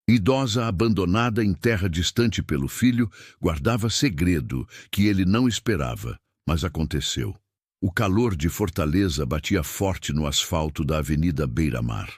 Idosa abandonada em terra distante pelo filho, guardava segredo que ele não esperava, mas aconteceu. O calor de Fortaleza batia forte no asfalto da Avenida Beira-Mar.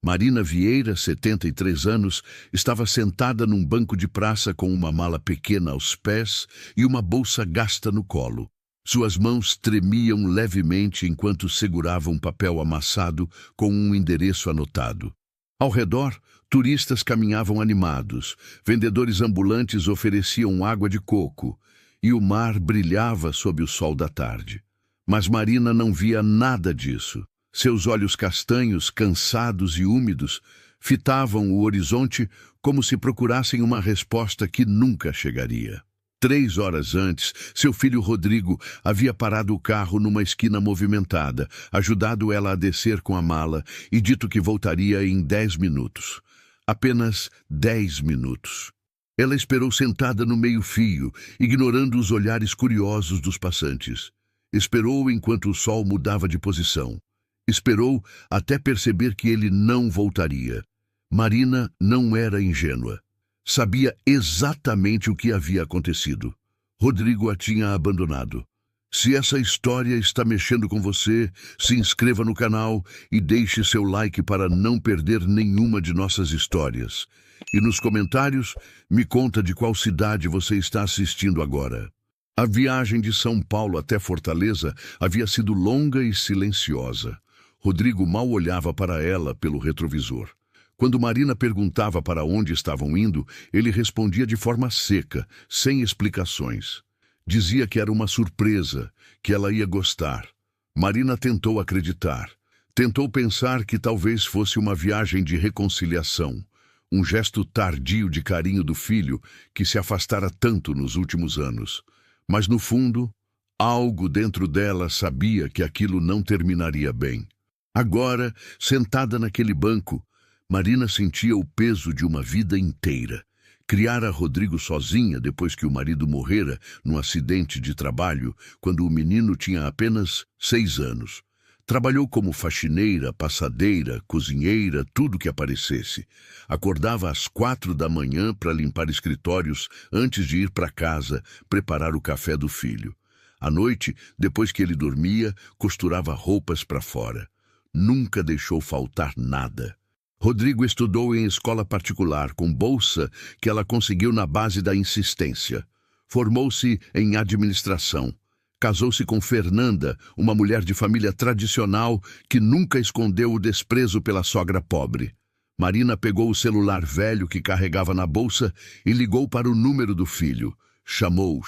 Marina Vieira, 73 anos, estava sentada num banco de praça com uma mala pequena aos pés e uma bolsa gasta no colo. Suas mãos tremiam levemente enquanto segurava um papel amassado com um endereço anotado. Ao redor, turistas caminhavam animados, vendedores ambulantes ofereciam água de coco e o mar brilhava sob o sol da tarde. Mas Marina não via nada disso. Seus olhos castanhos, cansados e úmidos, fitavam o horizonte como se procurassem uma resposta que nunca chegaria. 3 horas antes, seu filho Rodrigo havia parado o carro numa esquina movimentada, ajudado ela a descer com a mala e dito que voltaria em 10 minutos. Apenas 10 minutos. Ela esperou sentada no meio-fio, ignorando os olhares curiosos dos passantes. Esperou enquanto o sol mudava de posição. Esperou até perceber que ele não voltaria. Marina não era ingênua. Sabia exatamente o que havia acontecido. Rodrigo a tinha abandonado. Se essa história está mexendo com você, se inscreva no canal e deixe seu like para não perder nenhuma de nossas histórias. E nos comentários, me conta de qual cidade você está assistindo agora. A viagem de São Paulo até Fortaleza havia sido longa e silenciosa. Rodrigo mal olhava para ela pelo retrovisor. Quando Marina perguntava para onde estavam indo, ele respondia de forma seca, sem explicações. Dizia que era uma surpresa, que ela ia gostar. Marina tentou acreditar. Tentou pensar que talvez fosse uma viagem de reconciliação, um gesto tardio de carinho do filho que se afastara tanto nos últimos anos. Mas no fundo, algo dentro dela sabia que aquilo não terminaria bem. Agora, sentada naquele banco, Marina sentia o peso de uma vida inteira. Criara Rodrigo sozinha depois que o marido morrera num acidente de trabalho, quando o menino tinha apenas 6 anos. Trabalhou como faxineira, passadeira, cozinheira, tudo que aparecesse. Acordava às 4 da manhã para limpar escritórios antes de ir para casa, preparar o café do filho. À noite, depois que ele dormia, costurava roupas para fora. Nunca deixou faltar nada. Rodrigo estudou em escola particular, com bolsa que ela conseguiu na base da insistência. Formou-se em administração. Casou-se com Fernanda, uma mulher de família tradicional que nunca escondeu o desprezo pela sogra pobre. Marina pegou o celular velho que carregava na bolsa e ligou para o número do filho. Chamou,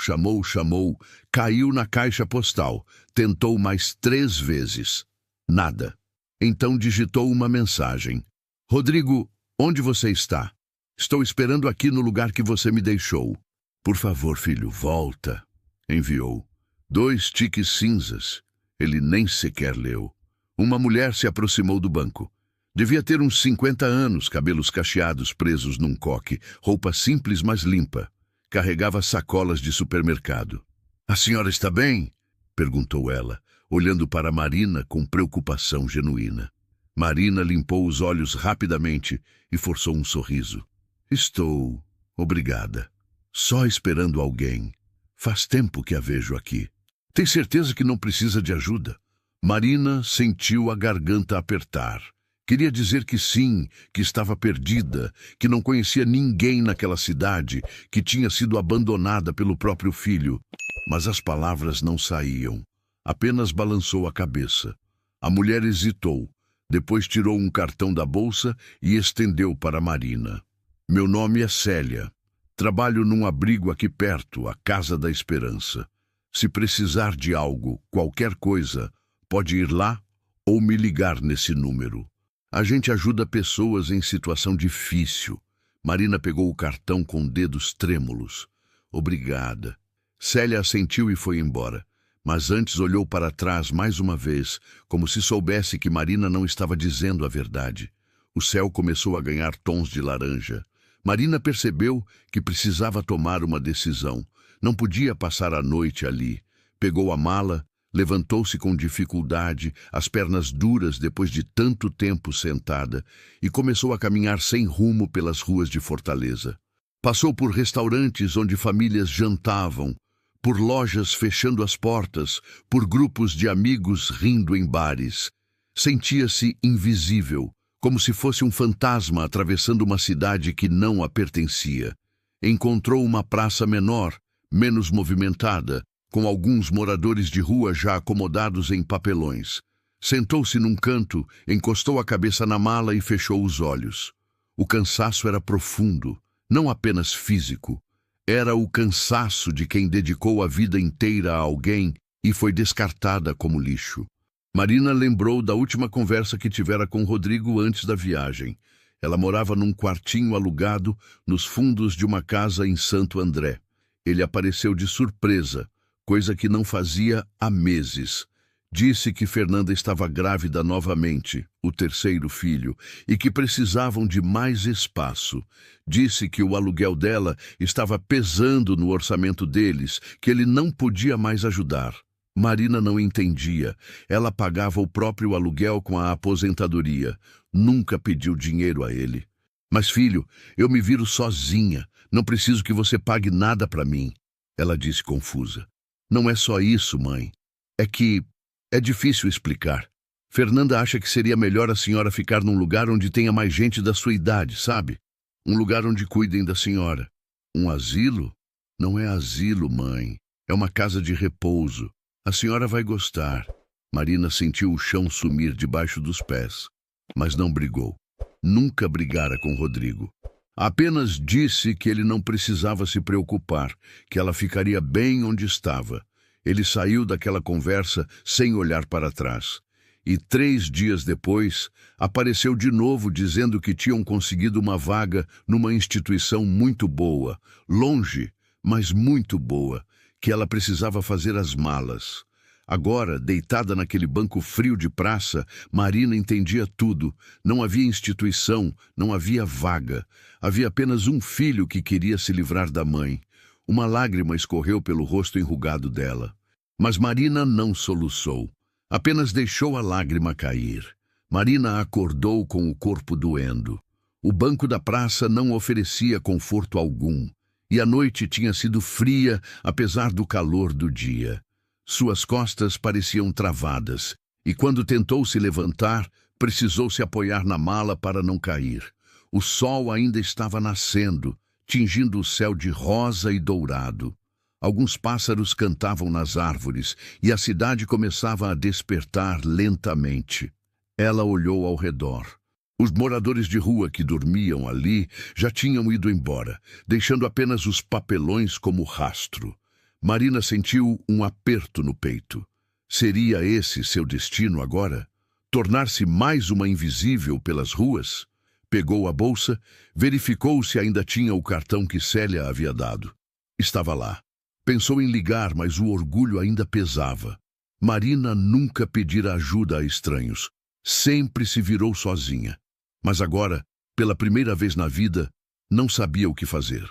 caiu na caixa postal. Tentou mais 3 vezes. Nada. Então digitou uma mensagem. Rodrigo, onde você está? Estou esperando aqui no lugar que você me deixou. Por favor, filho, volta. Enviou. 2 tiques cinzas. Ele nem sequer leu. Uma mulher se aproximou do banco. Devia ter uns 50 anos, cabelos cacheados presos num coque, roupa simples mas limpa. Carregava sacolas de supermercado. A senhora está bem? Perguntou ela, olhando para Marina com preocupação genuína. Marina limpou os olhos rapidamente e forçou um sorriso. Estou, obrigada. Só esperando alguém. Faz tempo que a vejo aqui. Tem certeza que não precisa de ajuda? Marina sentiu a garganta apertar. Queria dizer que sim, que estava perdida, que não conhecia ninguém naquela cidade, que tinha sido abandonada pelo próprio filho. Mas as palavras não saíam. Apenas balançou a cabeça. A mulher hesitou. Depois tirou um cartão da bolsa e estendeu para Marina. Meu nome é Célia. Trabalho num abrigo aqui perto, a Casa da Esperança. Se precisar de algo, qualquer coisa, pode ir lá ou me ligar nesse número. A gente ajuda pessoas em situação difícil. Marina pegou o cartão com dedos trêmulos. Obrigada. Célia assentiu e foi embora. Mas antes olhou para trás mais uma vez, como se soubesse que Marina não estava dizendo a verdade. O céu começou a ganhar tons de laranja. Marina percebeu que precisava tomar uma decisão. Não podia passar a noite ali. Pegou a mala, Levantou-se com dificuldade, as pernas duras depois de tanto tempo sentada, e começou a caminhar sem rumo pelas ruas de Fortaleza. Passou por restaurantes onde famílias jantavam, por lojas fechando as portas, por grupos de amigos rindo em bares. Sentia-se invisível, como se fosse um fantasma atravessando uma cidade que não a pertencia. Encontrou uma praça menor, menos movimentada, com alguns moradores de rua já acomodados em papelões. Sentou-se num canto, encostou a cabeça na mala e fechou os olhos. O cansaço era profundo, não apenas físico. Era o cansaço de quem dedicou a vida inteira a alguém e foi descartada como lixo. Marina lembrou da última conversa que tivera com Rodrigo antes da viagem. Ela morava num quartinho alugado nos fundos de uma casa em Santo André. Ele apareceu de surpresa, coisa que não fazia há meses. Disse que Fernanda estava grávida novamente, o terceiro filho, e que precisavam de mais espaço. Disse que o aluguel dela estava pesando no orçamento deles, que ele não podia mais ajudar. Marina não entendia. Ela pagava o próprio aluguel com a aposentadoria. Nunca pediu dinheiro a ele. Mas, filho, eu me viro sozinha. Não preciso que você pague nada para mim. Ela disse confusa. Não é só isso, mãe. É que é difícil explicar. Fernanda acha que seria melhor a senhora ficar num lugar onde tenha mais gente da sua idade, sabe? Um lugar onde cuidem da senhora. Um asilo? Não é asilo, mãe. É uma casa de repouso. A senhora vai gostar. Marina sentiu o chão sumir debaixo dos pés, mas não brigou. Nunca brigara com Rodrigo. Apenas disse que ele não precisava se preocupar, que ela ficaria bem onde estava. Ele saiu daquela conversa sem olhar para trás. E 3 dias depois, apareceu de novo dizendo que tinham conseguido uma vaga numa instituição muito boa, longe, mas muito boa, que ela precisava fazer as malas. Agora, deitada naquele banco frio de praça, Marina entendia tudo. Não havia instituição, não havia vaga. Havia apenas um filho que queria se livrar da mãe. Uma lágrima escorreu pelo rosto enrugado dela. Mas Marina não soluçou. Apenas deixou a lágrima cair. Marina acordou com o corpo doendo. O banco da praça não oferecia conforto algum. E a noite tinha sido fria, apesar do calor do dia. Suas costas pareciam travadas, e quando tentou se levantar, precisou se apoiar na mala para não cair. O sol ainda estava nascendo, tingindo o céu de rosa e dourado. Alguns pássaros cantavam nas árvores, e a cidade começava a despertar lentamente. Ela olhou ao redor. Os moradores de rua que dormiam ali já tinham ido embora, deixando apenas os papelões como rastro. Marina sentiu um aperto no peito. Seria esse seu destino agora? Tornar-se mais uma invisível pelas ruas? Pegou a bolsa, verificou se ainda tinha o cartão que Célia havia dado. Estava lá. Pensou em ligar, mas o orgulho ainda pesava. Marina nunca pedira ajuda a estranhos. Sempre se virou sozinha. Mas agora, pela primeira vez na vida, não sabia o que fazer.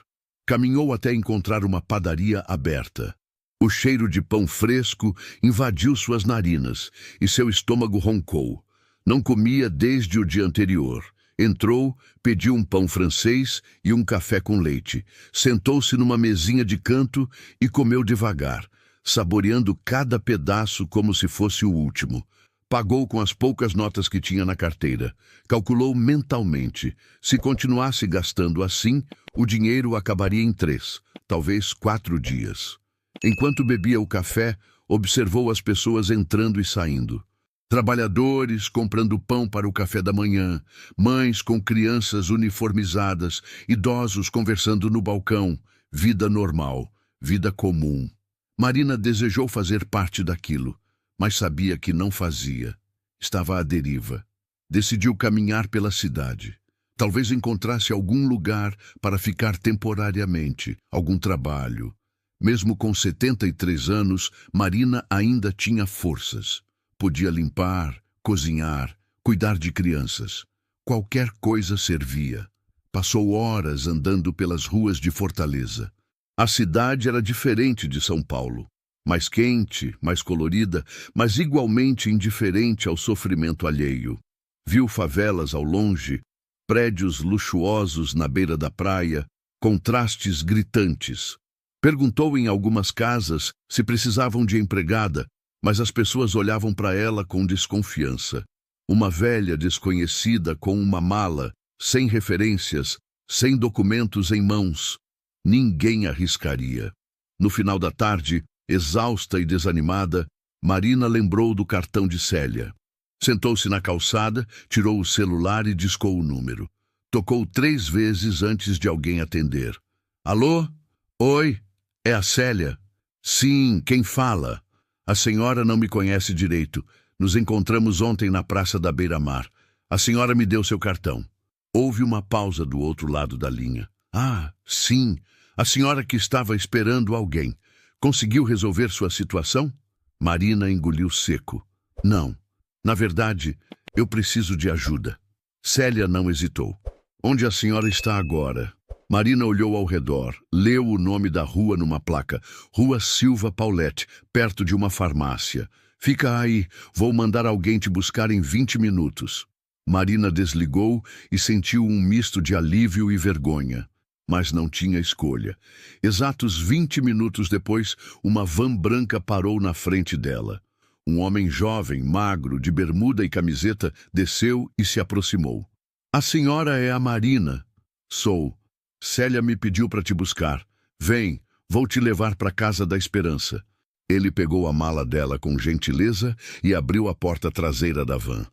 Caminhou até encontrar uma padaria aberta. O cheiro de pão fresco invadiu suas narinas e seu estômago roncou. Não comia desde o dia anterior. Entrou, pediu um pão francês e um café com leite. Sentou-se numa mesinha de canto e comeu devagar, saboreando cada pedaço como se fosse o último. Pagou com as poucas notas que tinha na carteira. Calculou mentalmente. Se continuasse gastando assim, o dinheiro acabaria em 3, talvez 4 dias. Enquanto bebia o café, observou as pessoas entrando e saindo. Trabalhadores comprando pão para o café da manhã, mães com crianças uniformizadas, idosos conversando no balcão. Vida normal, vida comum. Marina desejou fazer parte daquilo, mas sabia que não fazia. Estava à deriva. Decidiu caminhar pela cidade. Talvez encontrasse algum lugar para ficar temporariamente, algum trabalho. Mesmo com 73 anos, Marina ainda tinha forças. Podia limpar, cozinhar, cuidar de crianças. Qualquer coisa servia. Passou horas andando pelas ruas de Fortaleza. A cidade era diferente de São Paulo. mais quente, mais colorida, mas igualmente indiferente ao sofrimento alheio. Viu favelas ao longe, prédios luxuosos na beira da praia, contrastes gritantes. Perguntou em algumas casas se precisavam de empregada, mas as pessoas olhavam para ela com desconfiança. Uma velha desconhecida com uma mala, sem referências, sem documentos em mãos. Ninguém arriscaria. No final da tarde, exausta e desanimada, Marina lembrou do cartão de Célia. Sentou-se na calçada, tirou o celular e discou o número. Tocou 3 vezes antes de alguém atender. Alô? Oi? É a Célia? Sim, quem fala? A senhora não me conhece direito. Nos encontramos ontem na praça da Beira-Mar. A senhora me deu seu cartão. Houve uma pausa do outro lado da linha. Ah, sim. A senhora que estava esperando alguém. Conseguiu resolver sua situação? Marina engoliu seco. Não. Na verdade, eu preciso de ajuda. Célia não hesitou. Onde a senhora está agora? Marina olhou ao redor, leu o nome da rua numa placa. Rua Silva Paulette, perto de uma farmácia. Fica aí, vou mandar alguém te buscar em 20 minutos. Marina desligou e sentiu um misto de alívio e vergonha. Mas não tinha escolha. Exatos 20 minutos depois, uma van branca parou na frente dela. Um homem jovem, magro, de bermuda e camiseta, desceu e se aproximou. A senhora é a Marina. Sou. Célia me pediu para te buscar. Vem, vou te levar para a Casa da Esperança. Ele pegou a mala dela com gentileza e abriu a porta traseira da van.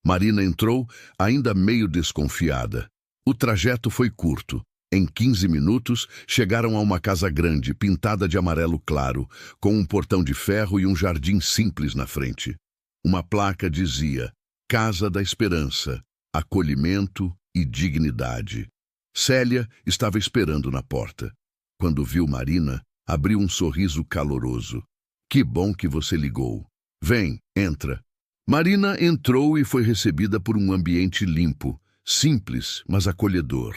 Marina entrou, ainda meio desconfiada. O trajeto foi curto. Em 15 minutos, chegaram a uma casa grande, pintada de amarelo claro, com um portão de ferro e um jardim simples na frente. Uma placa dizia: Casa da Esperança, acolhimento e dignidade. Célia estava esperando na porta. Quando viu Marina, abriu um sorriso caloroso. Que bom que você ligou. Vem, entra. Marina entrou e foi recebida por um ambiente limpo, simples, mas acolhedor.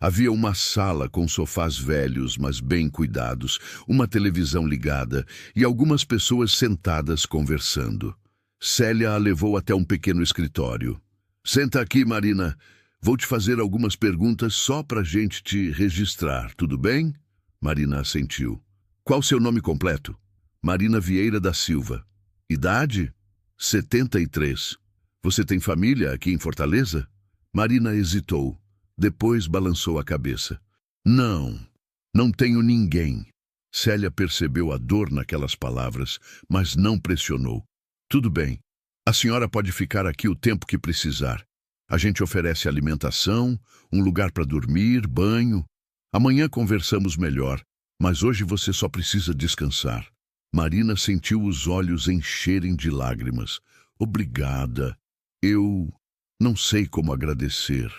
Havia uma sala com sofás velhos, mas bem cuidados, uma televisão ligada e algumas pessoas sentadas conversando. Célia a levou até um pequeno escritório. Senta aqui, Marina. Vou te fazer algumas perguntas só para a gente te registrar, tudo bem? Marina assentiu. Qual seu nome completo? Marina Vieira da Silva. Idade? 73. Você tem família aqui em Fortaleza? Marina hesitou. Depois balançou a cabeça. Não, não tenho ninguém. Célia percebeu a dor naquelas palavras, mas não pressionou. Tudo bem. A senhora pode ficar aqui o tempo que precisar. A gente oferece alimentação, um lugar para dormir, banho. Amanhã conversamos melhor, mas hoje você só precisa descansar. Marina sentiu os olhos encherem de lágrimas. Obrigada. Eu não sei como agradecer.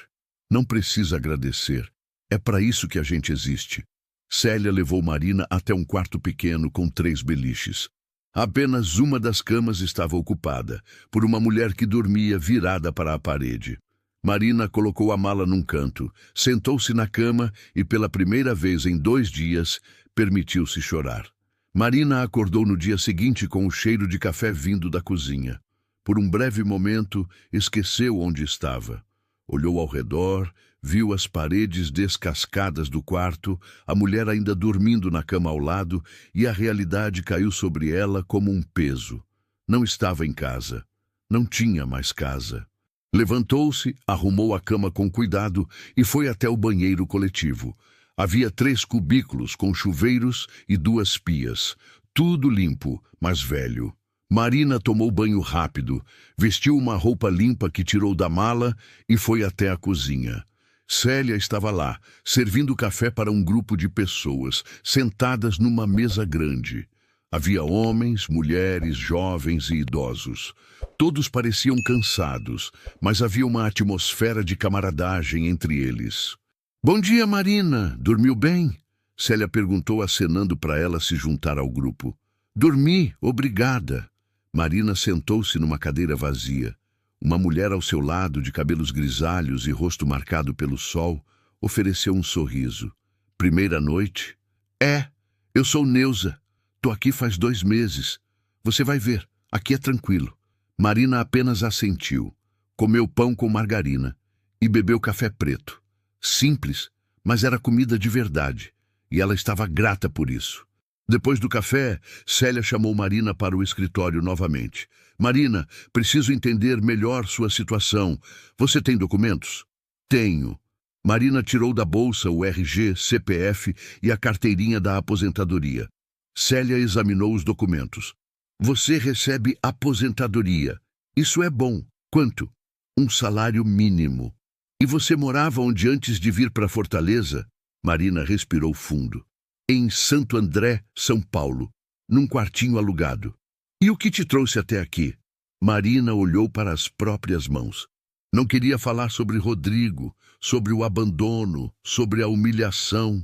Não precisa agradecer. É para isso que a gente existe. Célia levou Marina até um quarto pequeno com 3 beliches. Apenas uma das camas estava ocupada, por uma mulher que dormia virada para a parede. Marina colocou a mala num canto, sentou-se na cama e, pela primeira vez em 2 dias, permitiu-se chorar. Marina acordou no dia seguinte com o cheiro de café vindo da cozinha. Por um breve momento, esqueceu onde estava. Olhou ao redor, viu as paredes descascadas do quarto, a mulher ainda dormindo na cama ao lado, e a realidade caiu sobre ela como um peso. Não estava em casa. Não tinha mais casa. Levantou-se, arrumou a cama com cuidado e foi até o banheiro coletivo. Havia 3 cubículos com chuveiros e 2 pias. Tudo limpo, mas velho. Marina tomou banho rápido, vestiu uma roupa limpa que tirou da mala e foi até a cozinha. Célia estava lá, servindo café para um grupo de pessoas, sentadas numa mesa grande. Havia homens, mulheres, jovens e idosos. Todos pareciam cansados, mas havia uma atmosfera de camaradagem entre eles. Bom dia, Marina. Dormiu bem? Célia perguntou, acenando para ela se juntar ao grupo. Dormi, obrigada. Marina sentou-se numa cadeira vazia. Uma mulher ao seu lado, de cabelos grisalhos e rosto marcado pelo sol, ofereceu um sorriso. Primeira noite? É, eu sou Neuza. Tô aqui faz 2 meses. Você vai ver, aqui é tranquilo. Marina apenas assentiu, comeu pão com margarina e bebeu café preto. Simples, mas era comida de verdade, e ela estava grata por isso. Depois do café, Célia chamou Marina para o escritório novamente. Marina, preciso entender melhor sua situação. Você tem documentos? Tenho. Marina tirou da bolsa o RG, CPF e a carteirinha da aposentadoria. Célia examinou os documentos. Você recebe aposentadoria. Isso é bom. Quanto? Um salário mínimo. E você morava onde antes de vir para Fortaleza? Marina respirou fundo. Em Santo André, São Paulo, num quartinho alugado. E o que te trouxe até aqui? Marina olhou para as próprias mãos. Não queria falar sobre Rodrigo, sobre o abandono, sobre a humilhação.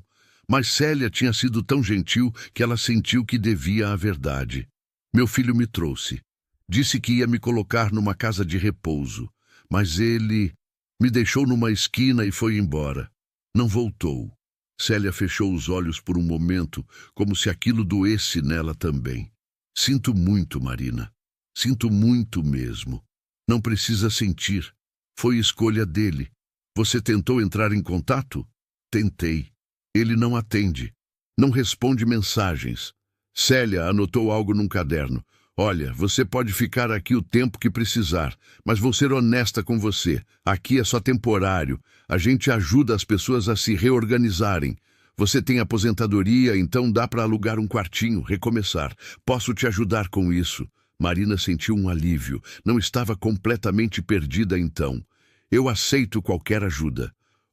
Mas Célia tinha sido tão gentil que ela sentiu que devia a verdade. Meu filho me trouxe. Disse que ia me colocar numa casa de repouso. Mas ele me deixou numa esquina e foi embora. Não voltou. Célia fechou os olhos por um momento, como se aquilo doesse nela também. Sinto muito, Marina. Sinto muito mesmo. Não precisa sentir. Foi escolha dele. Você tentou entrar em contato? Tentei. Ele não atende. Não responde mensagens. Célia anotou algo num caderno. Olha, você pode ficar aqui o tempo que precisar, mas vou ser honesta com você. Aqui é só temporário. A gente ajuda as pessoas a se reorganizarem. Você tem aposentadoria, então dá para alugar um quartinho, recomeçar. Posso te ajudar com isso. Marina sentiu um alívio. Não estava completamente perdida então. Eu aceito qualquer ajuda.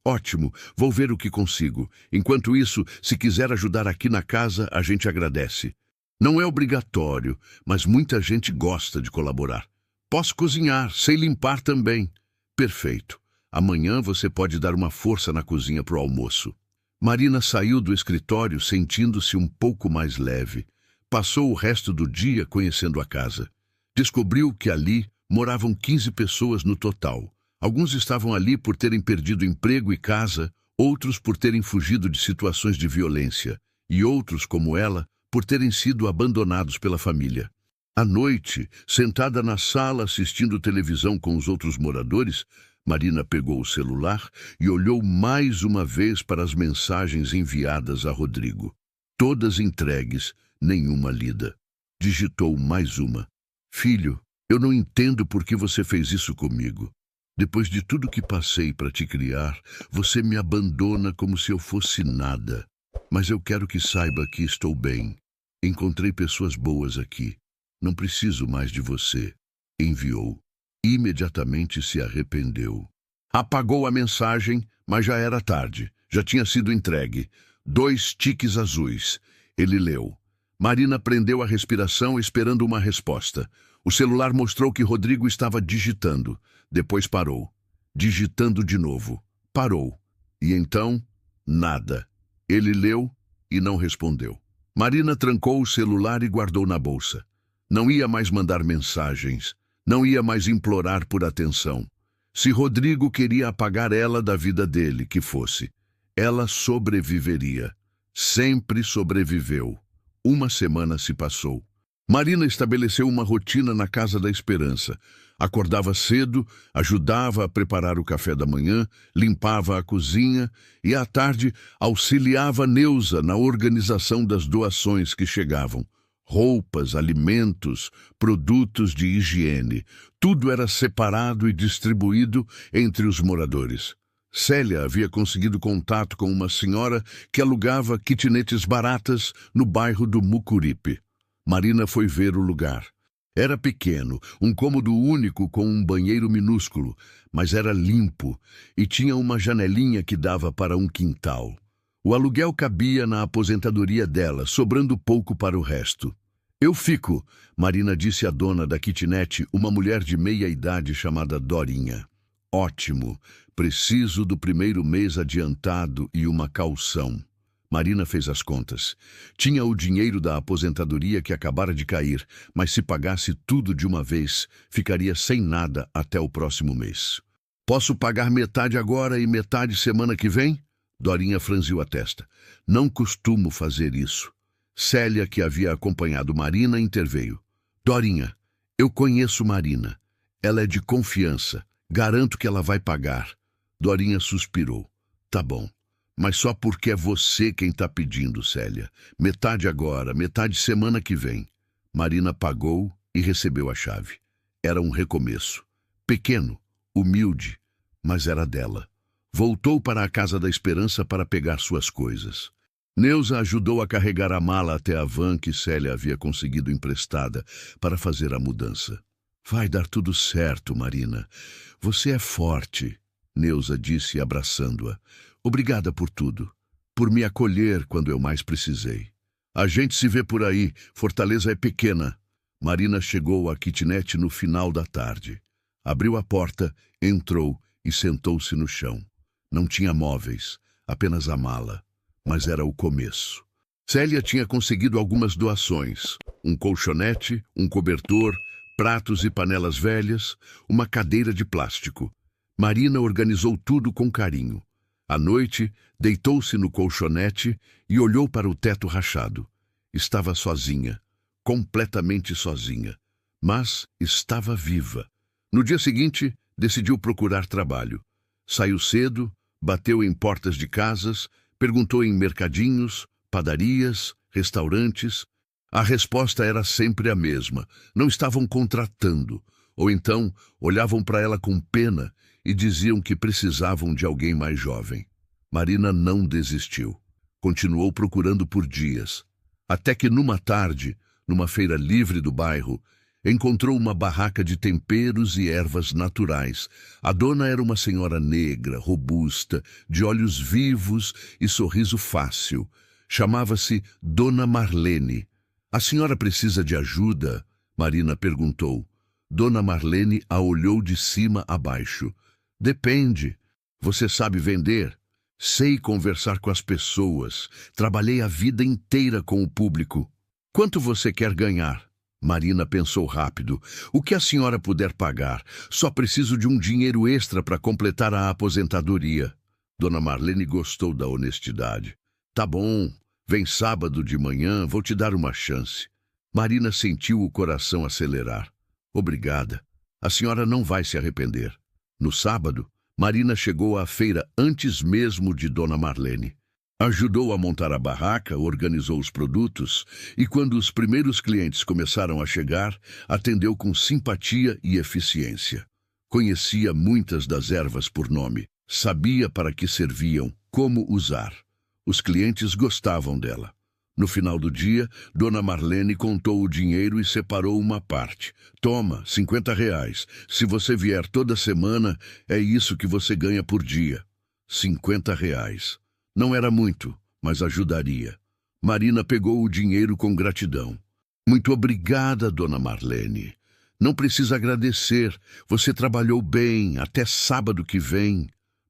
Ótimo, vou ver o que consigo. Enquanto isso, se quiser ajudar aqui na casa, a gente agradece. Não é obrigatório, mas muita gente gosta de colaborar. Posso cozinhar, sei limpar também. Perfeito. Amanhã você pode dar uma força na cozinha para o almoço. Marina saiu do escritório sentindo-se um pouco mais leve. Passou o resto do dia conhecendo a casa. Descobriu que ali moravam 15 pessoas no total. Alguns estavam ali por terem perdido emprego e casa, outros por terem fugido de situações de violência, e outros, como ela, por terem sido abandonados pela família. À noite, sentada na sala assistindo televisão com os outros moradores, Marina pegou o celular e olhou mais uma vez para as mensagens enviadas a Rodrigo. Todas entregues, nenhuma lida. Digitou mais uma. Filho, eu não entendo por que você fez isso comigo. Depois de tudo que passei para te criar, você me abandona como se eu fosse nada. Mas eu quero que saiba que estou bem. Encontrei pessoas boas aqui. Não preciso mais de você. Enviou. Imediatamente se arrependeu. Apagou a mensagem, mas já era tarde. Já tinha sido entregue. 2 tiques azuis. Ele leu. Marina prendeu a respiração esperando uma resposta. O celular mostrou que Rodrigo estava digitando. Depois parou. Digitando de novo. Parou. E então, nada. Ele leu e não respondeu. Marina trancou o celular e guardou na bolsa. Não ia mais mandar mensagens. Não ia mais implorar por atenção. Se Rodrigo queria apagar ela da vida dele, que fosse. Ela sobreviveria. Sempre sobreviveu. 1 semana se passou. Marina estabeleceu uma rotina na Casa da Esperança. Acordava cedo, ajudava a preparar o café da manhã, limpava a cozinha e, à tarde, auxiliava Neuza na organização das doações que chegavam. Roupas, alimentos, produtos de higiene. Tudo era separado e distribuído entre os moradores. Célia havia conseguido contato com uma senhora que alugava kitnetes baratas no bairro do Mucuripe. Marina foi ver o lugar. Era pequeno, um cômodo único com um banheiro minúsculo, mas era limpo e tinha uma janelinha que dava para um quintal. O aluguel cabia na aposentadoria dela, sobrando pouco para o resto. Eu fico, Marina disse à dona da kitnet, uma mulher de meia-idade chamada Dorinha. Ótimo, preciso do primeiro mês adiantado e uma caução. Marina fez as contas. Tinha o dinheiro da aposentadoria que acabara de cair, mas se pagasse tudo de uma vez, ficaria sem nada até o próximo mês. Posso pagar metade agora e metade semana que vem? Dorinha franziu a testa. Não costumo fazer isso. Célia, que havia acompanhado Marina, interveio. Dorinha, eu conheço Marina. Ela é de confiança. Garanto que ela vai pagar. Dorinha suspirou. Tá bom. Mas só porque é você quem está pedindo, Célia. Metade agora, metade semana que vem. Marina pagou e recebeu a chave. Era um recomeço. Pequeno, humilde, mas era dela. Voltou para a Casa da Esperança para pegar suas coisas. Neuza ajudou a carregar a mala até a van que Célia havia conseguido emprestada para fazer a mudança. Vai dar tudo certo, Marina. Você é forte, Neuza disse, abraçando-a. Obrigada por tudo, por me acolher quando eu mais precisei. A gente se vê por aí, Fortaleza é pequena. Marina chegou à kitnet no final da tarde. Abriu a porta, entrou e sentou-se no chão. Não tinha móveis, apenas a mala, mas era o começo. Célia tinha conseguido algumas doações, um colchonete, um cobertor, pratos e panelas velhas, uma cadeira de plástico. Marina organizou tudo com carinho. À noite, deitou-se no colchonete e olhou para o teto rachado. Estava sozinha, completamente sozinha, mas estava viva. No dia seguinte, decidiu procurar trabalho. Saiu cedo, bateu em portas de casas, perguntou em mercadinhos, padarias, restaurantes. A resposta era sempre a mesma. Não estavam contratando, ou então olhavam para ela com pena e diziam que precisavam de alguém mais jovem. Marina não desistiu. Continuou procurando por dias. Até que numa tarde, numa feira livre do bairro, encontrou uma barraca de temperos e ervas naturais. A dona era uma senhora negra, robusta, de olhos vivos e sorriso fácil. Chamava-se Dona Marlene. A senhora precisa de ajuda? Marina perguntou. Dona Marlene a olhou de cima a baixo. Depende. Você sabe vender? Sei conversar com as pessoas. Trabalhei a vida inteira com o público. Quanto você quer ganhar? Marina pensou rápido. O que a senhora puder pagar. Só preciso de um dinheiro extra para completar a aposentadoria. Dona Marlene gostou da honestidade. Tá bom. Vem sábado de manhã, vou te dar uma chance. Marina sentiu o coração acelerar. Obrigada. A senhora não vai se arrepender. No sábado, Marina chegou à feira antes mesmo de Dona Marlene. Ajudou a montar a barraca, organizou os produtos e, quando os primeiros clientes começaram a chegar, atendeu com simpatia e eficiência. Conhecia muitas das ervas por nome, sabia para que serviam, como usar. Os clientes gostavam dela. No final do dia, Dona Marlene contou o dinheiro e separou uma parte. Toma, R$ 50. Se você vier toda semana, é isso que você ganha por dia. R$ 50. Não era muito, mas ajudaria. Marina pegou o dinheiro com gratidão. Muito obrigada, Dona Marlene. Não precisa agradecer. Você trabalhou bem, até sábado que vem.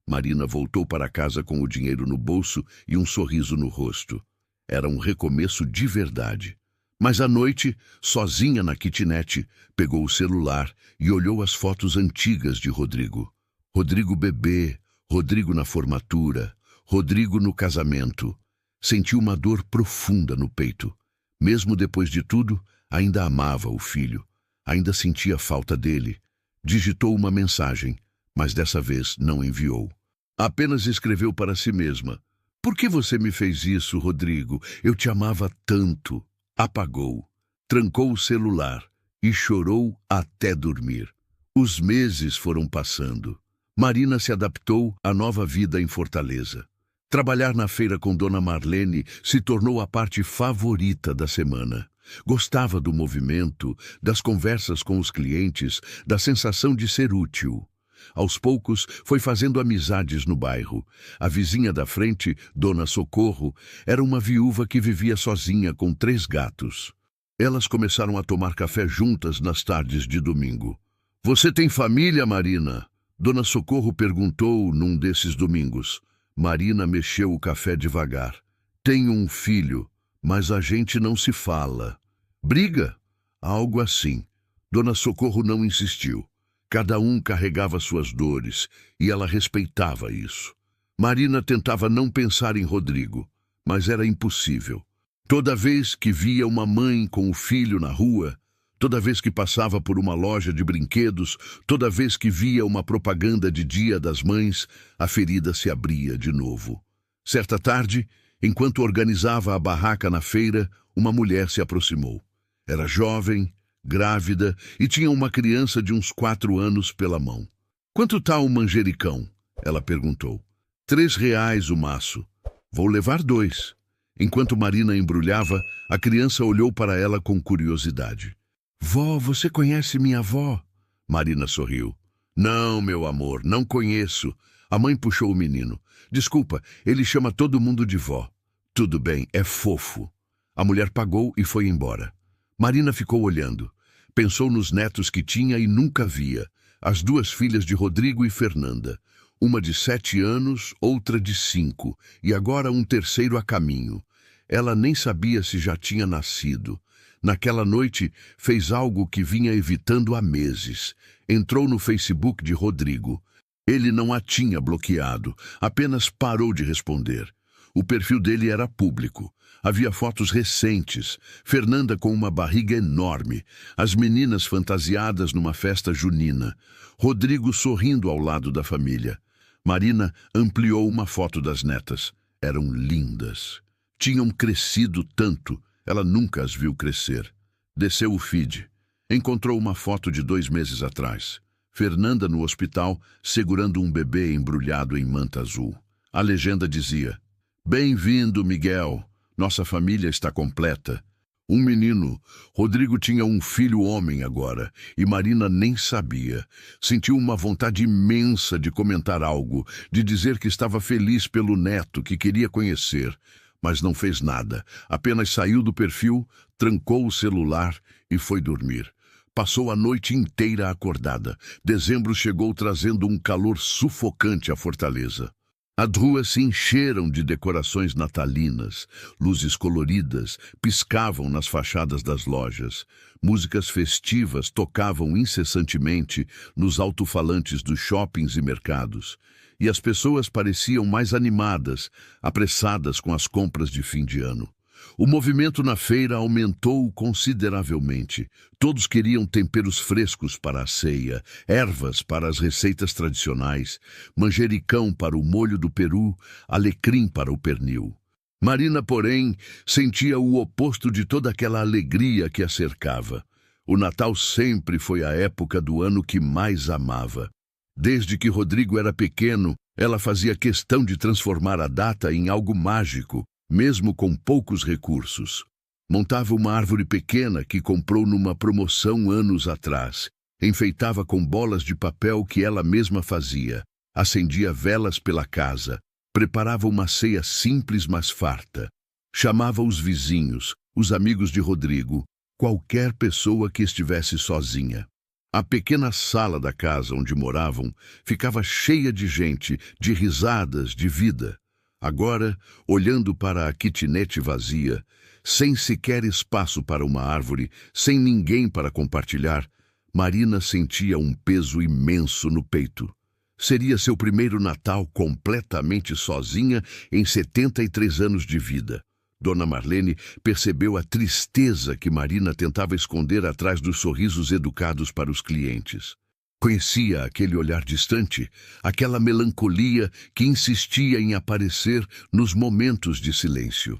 Marina voltou para casa com o dinheiro no bolso e um sorriso no rosto. Era um recomeço de verdade. Mas à noite, sozinha na kitnet, pegou o celular e olhou as fotos antigas de Rodrigo. Rodrigo bebê, Rodrigo na formatura, Rodrigo no casamento. Sentiu uma dor profunda no peito. Mesmo depois de tudo, ainda amava o filho. Ainda sentia falta dele. Digitou uma mensagem, mas dessa vez não enviou. Apenas escreveu para si mesma. Por que você me fez isso, Rodrigo? Eu te amava tanto. Apagou, trancou o celular e chorou até dormir. Os meses foram passando. Marina se adaptou à nova vida em Fortaleza. Trabalhar na feira com Dona Marlene se tornou a parte favorita da semana. Gostava do movimento, das conversas com os clientes, da sensação de ser útil. Aos poucos, foi fazendo amizades no bairro. A vizinha da frente, Dona Socorro, era uma viúva que vivia sozinha com 3 gatos. Elas começaram a tomar café juntas nas tardes de domingo. Você tem família, Marina? Dona Socorro perguntou num desses domingos. Marina mexeu o café devagar. Tenho um filho, mas a gente não se fala. Briga? Algo assim. Dona Socorro não insistiu. Cada um carregava suas dores, e ela respeitava isso. Marina tentava não pensar em Rodrigo, mas era impossível. Toda vez que via uma mãe com o filho na rua, toda vez que passava por uma loja de brinquedos, toda vez que via uma propaganda de Dia das Mães, a ferida se abria de novo. Certa tarde, enquanto organizava a barraca na feira, uma mulher se aproximou. Era jovem, grávida e tinha uma criança de uns 4 anos pela mão. "Quanto tá o manjericão?" ela perguntou. "R$ 3 o maço. Vou levar 2. Enquanto Marina embrulhava, a criança olhou para ela com curiosidade. "Vó, você conhece minha avó?" Marina sorriu. "Não, meu amor, não conheço." A mãe puxou o menino. "Desculpa, ele chama todo mundo de vó." "Tudo bem, é fofo." A mulher pagou e foi embora. Marina ficou olhando. Pensou nos netos que tinha e nunca via. As 2 filhas de Rodrigo e Fernanda. Uma de 7 anos, outra de 5, e agora um terceiro a caminho. Ela nem sabia se já tinha nascido. Naquela noite, fez algo que vinha evitando há meses. Entrou no Facebook de Rodrigo. Ele não a tinha bloqueado, apenas parou de responder. O perfil dele era público. Havia fotos recentes, Fernanda com uma barriga enorme, as meninas fantasiadas numa festa junina, Rodrigo sorrindo ao lado da família. Marina ampliou uma foto das netas. Eram lindas. Tinham crescido tanto, ela nunca as viu crescer. Desceu o feed. Encontrou uma foto de 2 meses atrás. Fernanda no hospital, segurando um bebê embrulhado em manta azul. A legenda dizia: "Bem-vindo, Miguel. Nossa família está completa." Um menino. Rodrigo tinha um filho homem agora, e Marina nem sabia. Sentiu uma vontade imensa de comentar algo, de dizer que estava feliz pelo neto, que queria conhecer. Mas não fez nada. Apenas saiu do perfil, trancou o celular e foi dormir. Passou a noite inteira acordada. Dezembro chegou trazendo um calor sufocante à Fortaleza. As ruas se encheram de decorações natalinas, luzes coloridas piscavam nas fachadas das lojas, músicas festivas tocavam incessantemente nos alto-falantes dos shoppings e mercados, e as pessoas pareciam mais animadas, apressadas com as compras de fim de ano. O movimento na feira aumentou consideravelmente. Todos queriam temperos frescos para a ceia, ervas para as receitas tradicionais, manjericão para o molho do peru, alecrim para o pernil. Marina, porém, sentia o oposto de toda aquela alegria que a cercava. O Natal sempre foi a época do ano que mais amava. Desde que Rodrigo era pequeno, ela fazia questão de transformar a data em algo mágico, mesmo com poucos recursos. Montava uma árvore pequena que comprou numa promoção anos atrás. Enfeitava com bolas de papel que ela mesma fazia. Acendia velas pela casa. Preparava uma ceia simples, mas farta. Chamava os vizinhos, os amigos de Rodrigo, qualquer pessoa que estivesse sozinha. A pequena sala da casa onde moravam ficava cheia de gente, de risadas, de vida. Agora, olhando para a kitnet vazia, sem sequer espaço para uma árvore, sem ninguém para compartilhar, Marina sentia um peso imenso no peito. Seria seu primeiro Natal completamente sozinha em 73 anos de vida. Dona Marlene percebeu a tristeza que Marina tentava esconder atrás dos sorrisos educados para os clientes. Conhecia aquele olhar distante, aquela melancolia que insistia em aparecer nos momentos de silêncio.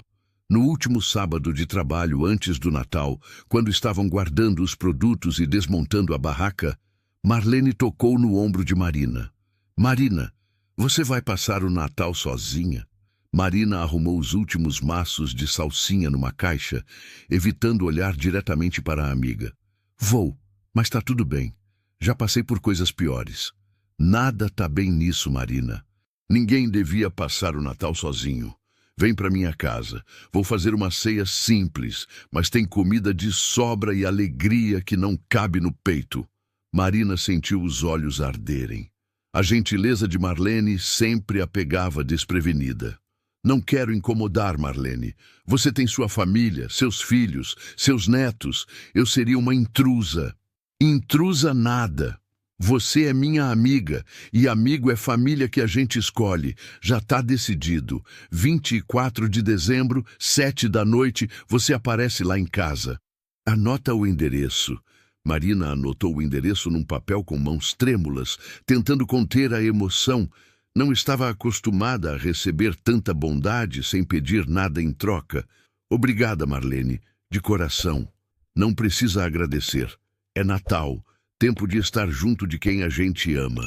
No último sábado de trabalho antes do Natal, quando estavam guardando os produtos e desmontando a barraca, Marlene tocou no ombro de Marina. "Marina, você vai passar o Natal sozinha?" Marina arrumou os últimos maços de salsinha numa caixa, evitando olhar diretamente para a amiga. "Vou, mas tá tudo bem. Já passei por coisas piores." "Nada tá bem nisso, Marina. Ninguém devia passar o Natal sozinho. Vem para minha casa. Vou fazer uma ceia simples, mas tem comida de sobra e alegria que não cabe no peito." Marina sentiu os olhos arderem. A gentileza de Marlene sempre a pegava desprevenida. "Não quero incomodar, Marlene. Você tem sua família, seus filhos, seus netos. Eu seria uma intrusa." "Intrusa nada." Você é minha amiga, e amigo é família que a gente escolhe. Já está decidido. 24 de dezembro, 7 da noite, você aparece lá em casa. Anota o endereço. Marina anotou o endereço num papel com mãos trêmulas, tentando conter a emoção. Não estava acostumada a receber tanta bondade sem pedir nada em troca. Obrigada, Marlene, de coração. Não precisa agradecer. É Natal. Tempo de estar junto de quem a gente ama.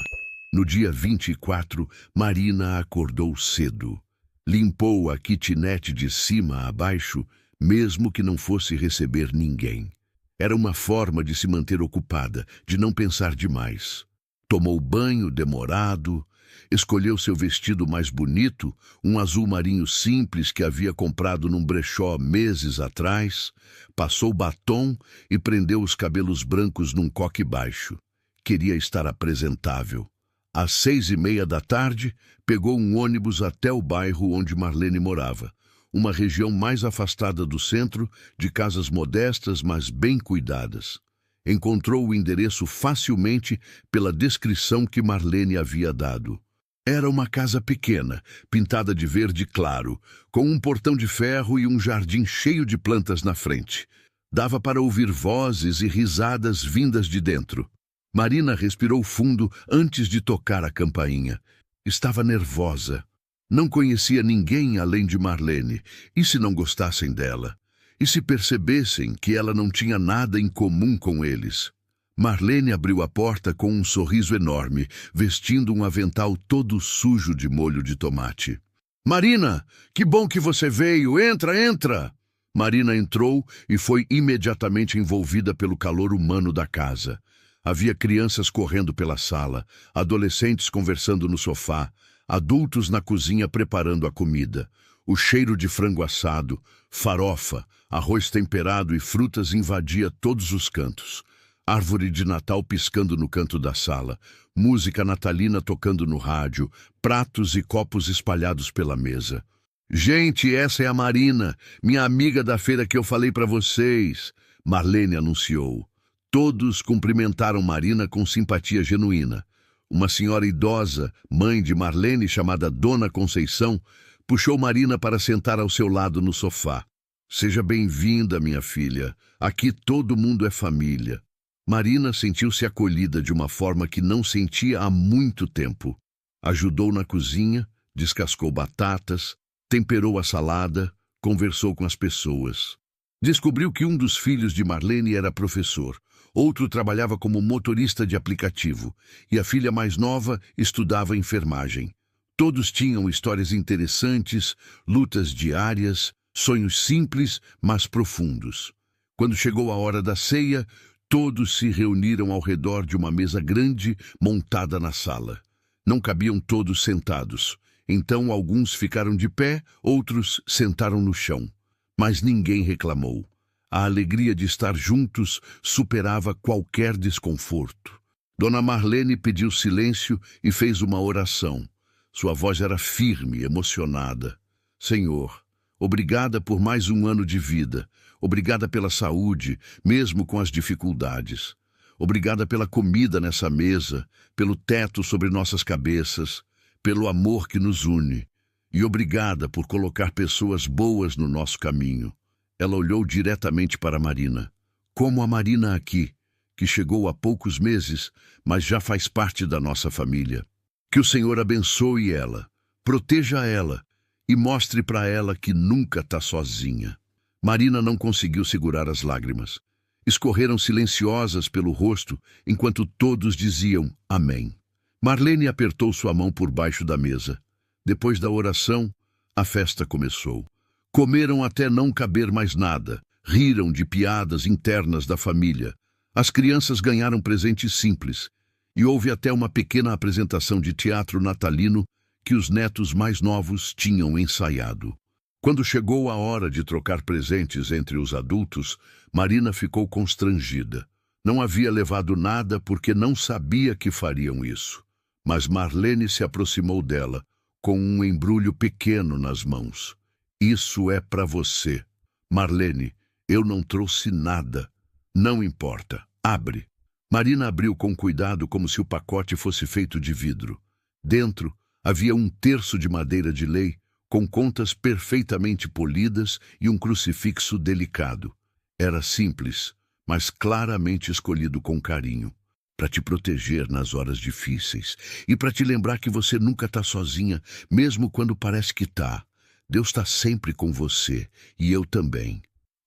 No dia 24, Marina acordou cedo. Limpou a kitnet de cima a baixo, mesmo que não fosse receber ninguém. Era uma forma de se manter ocupada, de não pensar demais. Tomou banho demorado, escolheu seu vestido mais bonito, um azul marinho simples que havia comprado num brechó meses atrás, passou batom e prendeu os cabelos brancos num coque baixo. Queria estar apresentável. Às 6:30 da tarde, pegou um ônibus até o bairro onde Marlene morava, uma região mais afastada do centro, de casas modestas, mas bem cuidadas. Encontrou o endereço facilmente pela descrição que Marlene havia dado. Era uma casa pequena, pintada de verde claro, com um portão de ferro e um jardim cheio de plantas na frente. Dava para ouvir vozes e risadas vindas de dentro. Marina respirou fundo antes de tocar a campainha. Estava nervosa. Não conhecia ninguém além de Marlene. E se não gostassem dela? E se percebessem que ela não tinha nada em comum com eles? Marlene abriu a porta com um sorriso enorme, vestindo um avental todo sujo de molho de tomate. Marina, que bom que você veio! Entra, entra! Marina entrou e foi imediatamente envolvida pelo calor humano da casa. Havia crianças correndo pela sala, adolescentes conversando no sofá, adultos na cozinha preparando a comida. O cheiro de frango assado, farofa, arroz temperado e frutas invadia todos os cantos. Árvore de Natal piscando no canto da sala, música natalina tocando no rádio, pratos e copos espalhados pela mesa. Gente, essa é a Marina, minha amiga da feira que eu falei para vocês, Marlene anunciou. Todos cumprimentaram Marina com simpatia genuína. Uma senhora idosa, mãe de Marlene, chamada Dona Conceição, puxou Marina para sentar ao seu lado no sofá. Seja bem-vinda, minha filha. Aqui todo mundo é família. Marina sentiu-se acolhida de uma forma que não sentia há muito tempo. Ajudou na cozinha, descascou batatas, temperou a salada, conversou com as pessoas. Descobriu que um dos filhos de Marlene era professor, outro trabalhava como motorista de aplicativo e a filha mais nova estudava enfermagem. Todos tinham histórias interessantes, lutas diárias, sonhos simples, mas profundos. Quando chegou a hora da ceia, todos se reuniram ao redor de uma mesa grande montada na sala. Não cabiam todos sentados, então alguns ficaram de pé, outros sentaram no chão. Mas ninguém reclamou. A alegria de estar juntos superava qualquer desconforto. Dona Marlene pediu silêncio e fez uma oração. Sua voz era firme, emocionada. Senhor, obrigada por mais um ano de vida. Obrigada pela saúde, mesmo com as dificuldades. Obrigada pela comida nessa mesa, pelo teto sobre nossas cabeças, pelo amor que nos une. E obrigada por colocar pessoas boas no nosso caminho. Ela olhou diretamente para Marina. Como a Marina aqui, que chegou há poucos meses, mas já faz parte da nossa família. Que o Senhor abençoe ela, proteja ela e mostre para ela que nunca está sozinha. Marina não conseguiu segurar as lágrimas. Escorreram silenciosas pelo rosto, enquanto todos diziam amém. Marlene apertou sua mão por baixo da mesa. Depois da oração, a festa começou. Comeram até não caber mais nada. Riram de piadas internas da família. As crianças ganharam presentes simples. E houve até uma pequena apresentação de teatro natalino que os netos mais novos tinham ensaiado. Quando chegou a hora de trocar presentes entre os adultos, Marina ficou constrangida. Não havia levado nada porque não sabia que fariam isso. Mas Marlene se aproximou dela, com um embrulho pequeno nas mãos. Isso é para você. Marlene, eu não trouxe nada. Não importa. Abre. Marina abriu com cuidado como se o pacote fosse feito de vidro. Dentro havia um terço de madeira de lei, com contas perfeitamente polidas e um crucifixo delicado. Era simples, mas claramente escolhido com carinho, para te proteger nas horas difíceis e para te lembrar que você nunca está sozinha, mesmo quando parece que está. Deus está sempre com você, e eu também.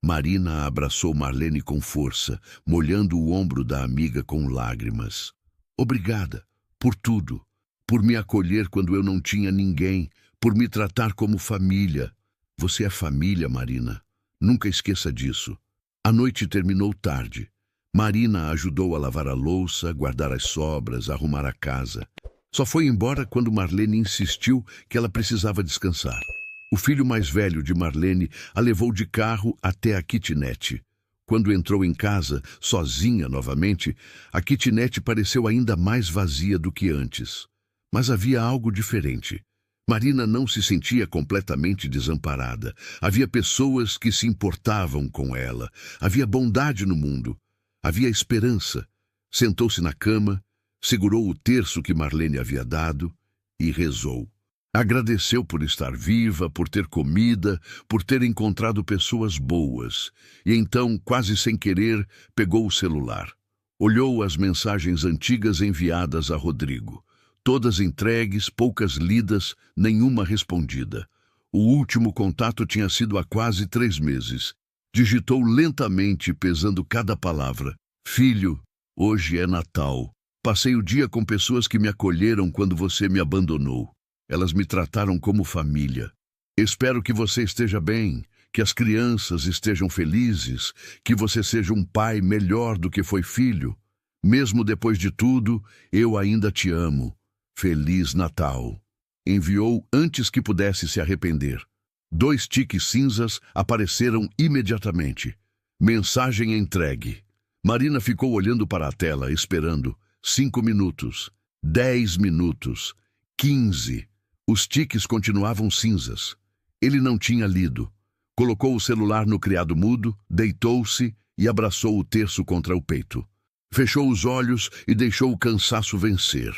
Marina abraçou Marlene com força, molhando o ombro da amiga com lágrimas. Obrigada por tudo, por me acolher quando eu não tinha ninguém, por me tratar como família. Você é família, Marina. Nunca esqueça disso. A noite terminou tarde. Marina ajudou a lavar a louça, guardar as sobras, arrumar a casa. Só foi embora quando Marlene insistiu que ela precisava descansar. O filho mais velho de Marlene a levou de carro até a kitnet. Quando entrou em casa, sozinha novamente, a kitnet pareceu ainda mais vazia do que antes. Mas havia algo diferente. Marina não se sentia completamente desamparada. Havia pessoas que se importavam com ela. Havia bondade no mundo. Havia esperança. Sentou-se na cama, segurou o terço que Marlene havia dado e rezou. Agradeceu por estar viva, por ter comida, por ter encontrado pessoas boas. E então, quase sem querer, pegou o celular. Olhou as mensagens antigas enviadas a Rodrigo. Todas entregues, poucas lidas, nenhuma respondida. O último contato tinha sido há quase 3 meses. Digitou lentamente, pesando cada palavra. Filho, hoje é Natal. Passei o dia com pessoas que me acolheram quando você me abandonou. Elas me trataram como família. Espero que você esteja bem, que as crianças estejam felizes, que você seja um pai melhor do que foi filho. Mesmo depois de tudo, eu ainda te amo. Feliz Natal. Enviou antes que pudesse se arrepender. 2 tiques cinzas apareceram imediatamente. Mensagem entregue. Marina ficou olhando para a tela, esperando. 5 minutos. 10 minutos. 15. Os tiques continuavam cinzas. Ele não tinha lido. Colocou o celular no criado mudo, deitou-se e abraçou o terço contra o peito. Fechou os olhos e deixou o cansaço vencer.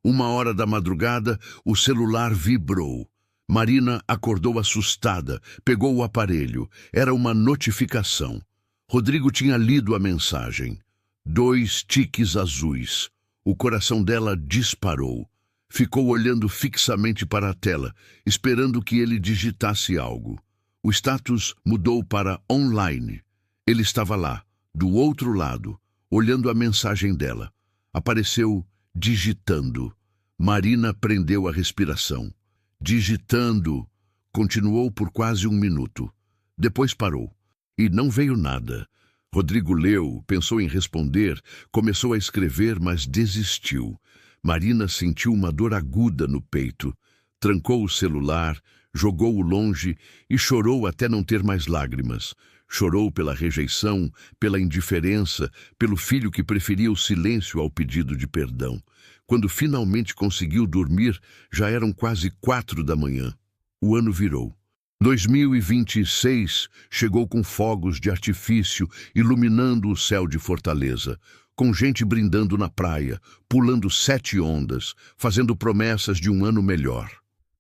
1h da madrugada, o celular vibrou. Marina acordou assustada, pegou o aparelho. Era uma notificação. Rodrigo tinha lido a mensagem. 2 tiques azuis. O coração dela disparou. Ficou olhando fixamente para a tela, esperando que ele digitasse algo. O status mudou para online. Ele estava lá, do outro lado, olhando a mensagem dela. Apareceu digitando. Marina prendeu a respiração. Digitando. Continuou por quase 1 minuto. Depois parou. E não veio nada. Rodrigo leu, pensou em responder, começou a escrever, mas desistiu. Marina sentiu uma dor aguda no peito. Trancou o celular, jogou-o longe e chorou até não ter mais lágrimas. Chorou pela rejeição, pela indiferença, pelo filho que preferia o silêncio ao pedido de perdão. Quando finalmente conseguiu dormir, já eram quase 4 da manhã. O ano virou. 2026 chegou com fogos de artifício iluminando o céu de Fortaleza, com gente brindando na praia, pulando 7 ondas, fazendo promessas de um ano melhor.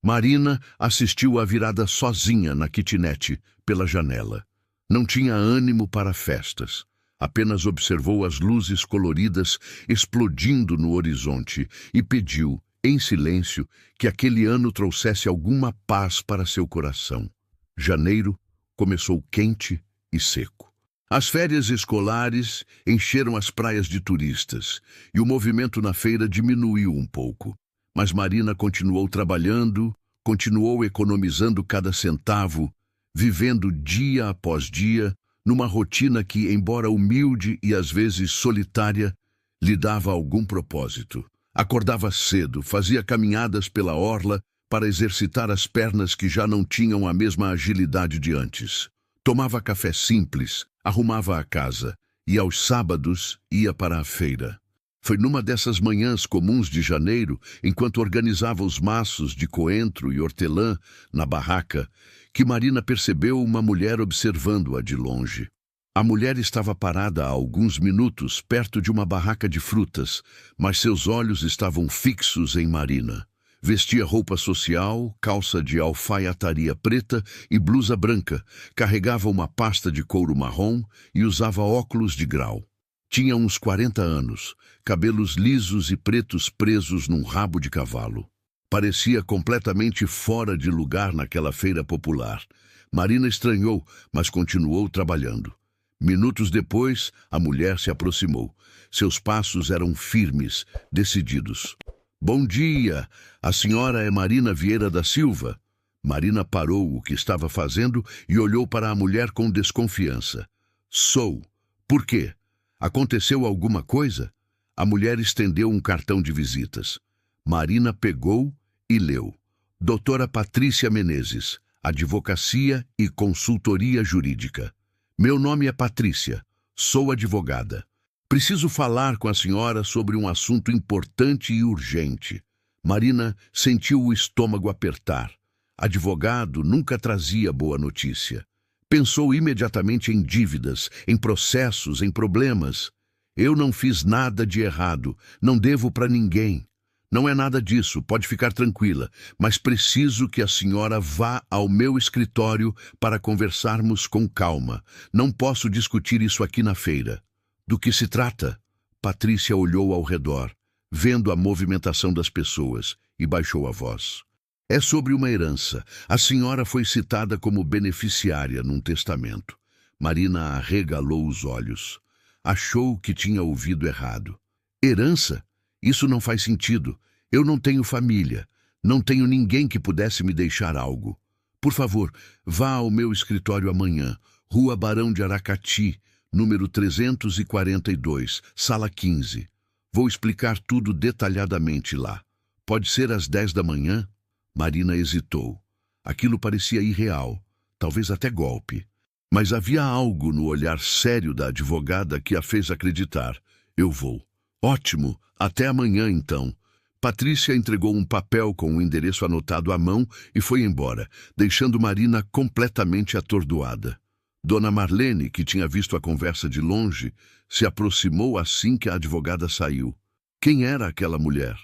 Marina assistiu à virada sozinha na kitnet, pela janela. Não tinha ânimo para festas. Apenas observou as luzes coloridas explodindo no horizonte e pediu, em silêncio, que aquele ano trouxesse alguma paz para seu coração. Janeiro começou quente e seco. As férias escolares encheram as praias de turistas e o movimento na feira diminuiu um pouco. Mas Marina continuou trabalhando, continuou economizando cada centavo, vivendo dia após dia, numa rotina que, embora humilde e às vezes solitária, lhe dava algum propósito. Acordava cedo, fazia caminhadas pela orla para exercitar as pernas que já não tinham a mesma agilidade de antes. Tomava café simples, arrumava a casa e, aos sábados, ia para a feira. Foi numa dessas manhãs comuns de janeiro, enquanto organizava os maços de coentro e hortelã na barraca, que Marina percebeu uma mulher observando-a de longe. A mulher estava parada há alguns minutos perto de uma barraca de frutas, mas seus olhos estavam fixos em Marina. Vestia roupa social, calça de alfaiataria preta e blusa branca, carregava uma pasta de couro marrom e usava óculos de grau. Tinha uns 40 anos, cabelos lisos e pretos presos num rabo de cavalo. Parecia completamente fora de lugar naquela feira popular. Marina estranhou, mas continuou trabalhando. Minutos depois, a mulher se aproximou. Seus passos eram firmes, decididos. Bom dia! A senhora é Marina Vieira da Silva? Marina parou o que estava fazendo e olhou para a mulher com desconfiança. Sou. Por quê? Aconteceu alguma coisa? A mulher estendeu um cartão de visitas. Marina pegou e leu. Doutora Patrícia Menezes, Advocacia e Consultoria Jurídica. Meu nome é Patrícia. Sou advogada. Preciso falar com a senhora sobre um assunto importante e urgente. Marina sentiu o estômago apertar. Advogado nunca trazia boa notícia. Pensou imediatamente em dívidas, em processos, em problemas. Eu não fiz nada de errado, não devo para ninguém. Não é nada disso, pode ficar tranquila, mas preciso que a senhora vá ao meu escritório para conversarmos com calma. Não posso discutir isso aqui na feira. Do que se trata? Patrícia olhou ao redor, vendo a movimentação das pessoas, e baixou a voz. É sobre uma herança. A senhora foi citada como beneficiária num testamento. Marina arregalou os olhos. Achou que tinha ouvido errado. Herança? Isso não faz sentido. Eu não tenho família. Não tenho ninguém que pudesse me deixar algo. Por favor, vá ao meu escritório amanhã, Rua Barão de Aracati, número 342, sala 15. Vou explicar tudo detalhadamente lá. Pode ser às 10 da manhã? Marina hesitou. Aquilo parecia irreal, talvez até golpe. Mas havia algo no olhar sério da advogada que a fez acreditar. Eu vou. Ótimo, até amanhã então. Patrícia entregou um papel com o endereço anotado à mão e foi embora, deixando Marina completamente atordoada. Dona Marlene, que tinha visto a conversa de longe, se aproximou assim que a advogada saiu. Quem era aquela mulher?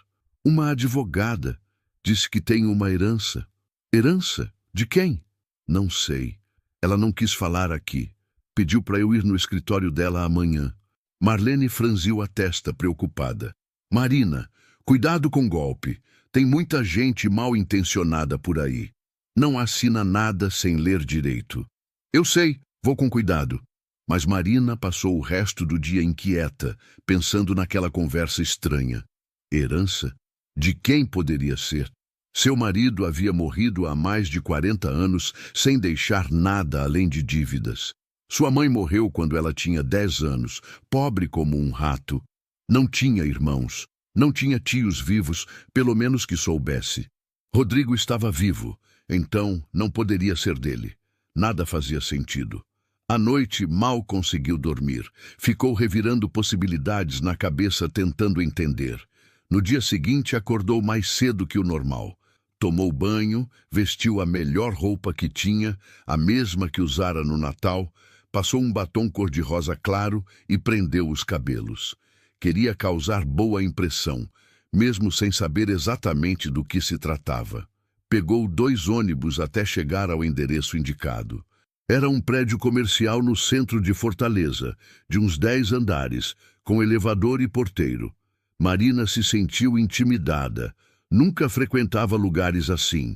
Uma advogada. Disse que tem uma herança. Herança? De quem? Não sei. Ela não quis falar aqui. Pediu para eu ir no escritório dela amanhã. Marlene franziu a testa, preocupada. Marina, cuidado com golpe. Tem muita gente mal intencionada por aí. Não assina nada sem ler direito. Eu sei. Vou com cuidado. Mas Marina passou o resto do dia inquieta, pensando naquela conversa estranha. Herança? De quem poderia ser? Seu marido havia morrido há mais de 40 anos sem deixar nada além de dívidas. Sua mãe morreu quando ela tinha 10 anos, pobre como um rato. Não tinha irmãos, não tinha tios vivos, pelo menos que soubesse. Rodrigo estava vivo, então não poderia ser dele. Nada fazia sentido. À noite, mal conseguiu dormir. Ficou revirando possibilidades na cabeça, tentando entender. No dia seguinte, acordou mais cedo que o normal. Tomou banho, vestiu a melhor roupa que tinha, a mesma que usara no Natal, passou um batom cor-de-rosa claro e prendeu os cabelos. Queria causar boa impressão, mesmo sem saber exatamente do que se tratava. Pegou 2 ônibus até chegar ao endereço indicado. Era um prédio comercial no centro de Fortaleza, de uns 10 andares, com elevador e porteiro. Marina se sentiu intimidada. Nunca frequentava lugares assim.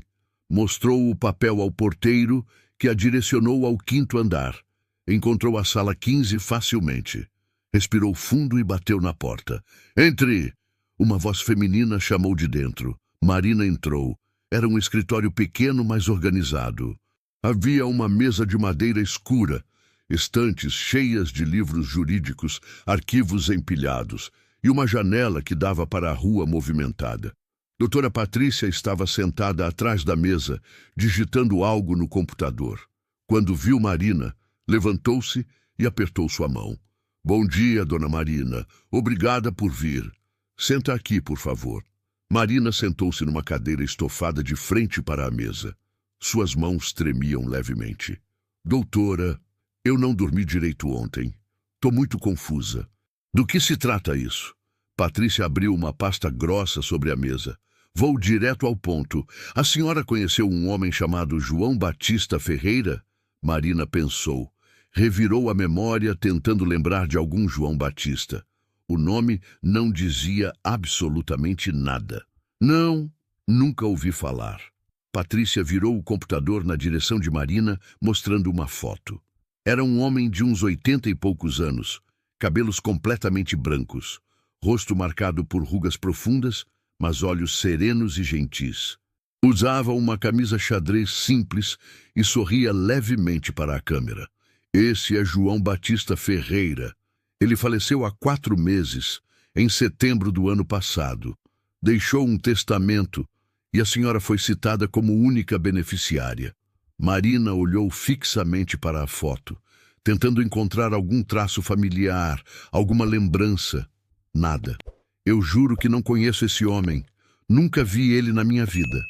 Mostrou o papel ao porteiro, que a direcionou ao 5º andar. Encontrou a sala 15 facilmente. Respirou fundo e bateu na porta. Entre! Uma voz feminina chamou de dentro. Marina entrou. Era um escritório pequeno, mas organizado. Havia uma mesa de madeira escura, estantes cheias de livros jurídicos, arquivos empilhados, e uma janela que dava para a rua movimentada. Doutora Patrícia estava sentada atrás da mesa, digitando algo no computador. Quando viu Marina, levantou-se e apertou sua mão. Bom dia, dona Marina. Obrigada por vir. Senta aqui, por favor. Marina sentou-se numa cadeira estofada de frente para a mesa. Suas mãos tremiam levemente. Doutora, Eu não dormi direito ontem. Tô muito confusa. Do que se trata isso? Patrícia abriu uma pasta grossa sobre a mesa. Vou direto ao ponto. A senhora conheceu um homem chamado João Batista Ferreira? Marina pensou. Revirou a memória, tentando lembrar de algum João Batista. O nome não dizia absolutamente nada. Não, nunca ouvi falar. Patrícia virou o computador na direção de Marina, mostrando uma foto. Era um homem de uns 80 e poucos anos, cabelos completamente brancos, rosto marcado por rugas profundas, mas olhos serenos e gentis. Usava uma camisa xadrez simples e sorria levemente para a câmera. Esse é João Batista Ferreira. Ele faleceu há 4 meses, em setembro do ano passado. Deixou um testamento e a senhora foi citada como única beneficiária. Marina olhou fixamente para a foto, tentando encontrar algum traço familiar, alguma lembrança. Nada. Eu juro que não conheço esse homem. Nunca vi ele na minha vida.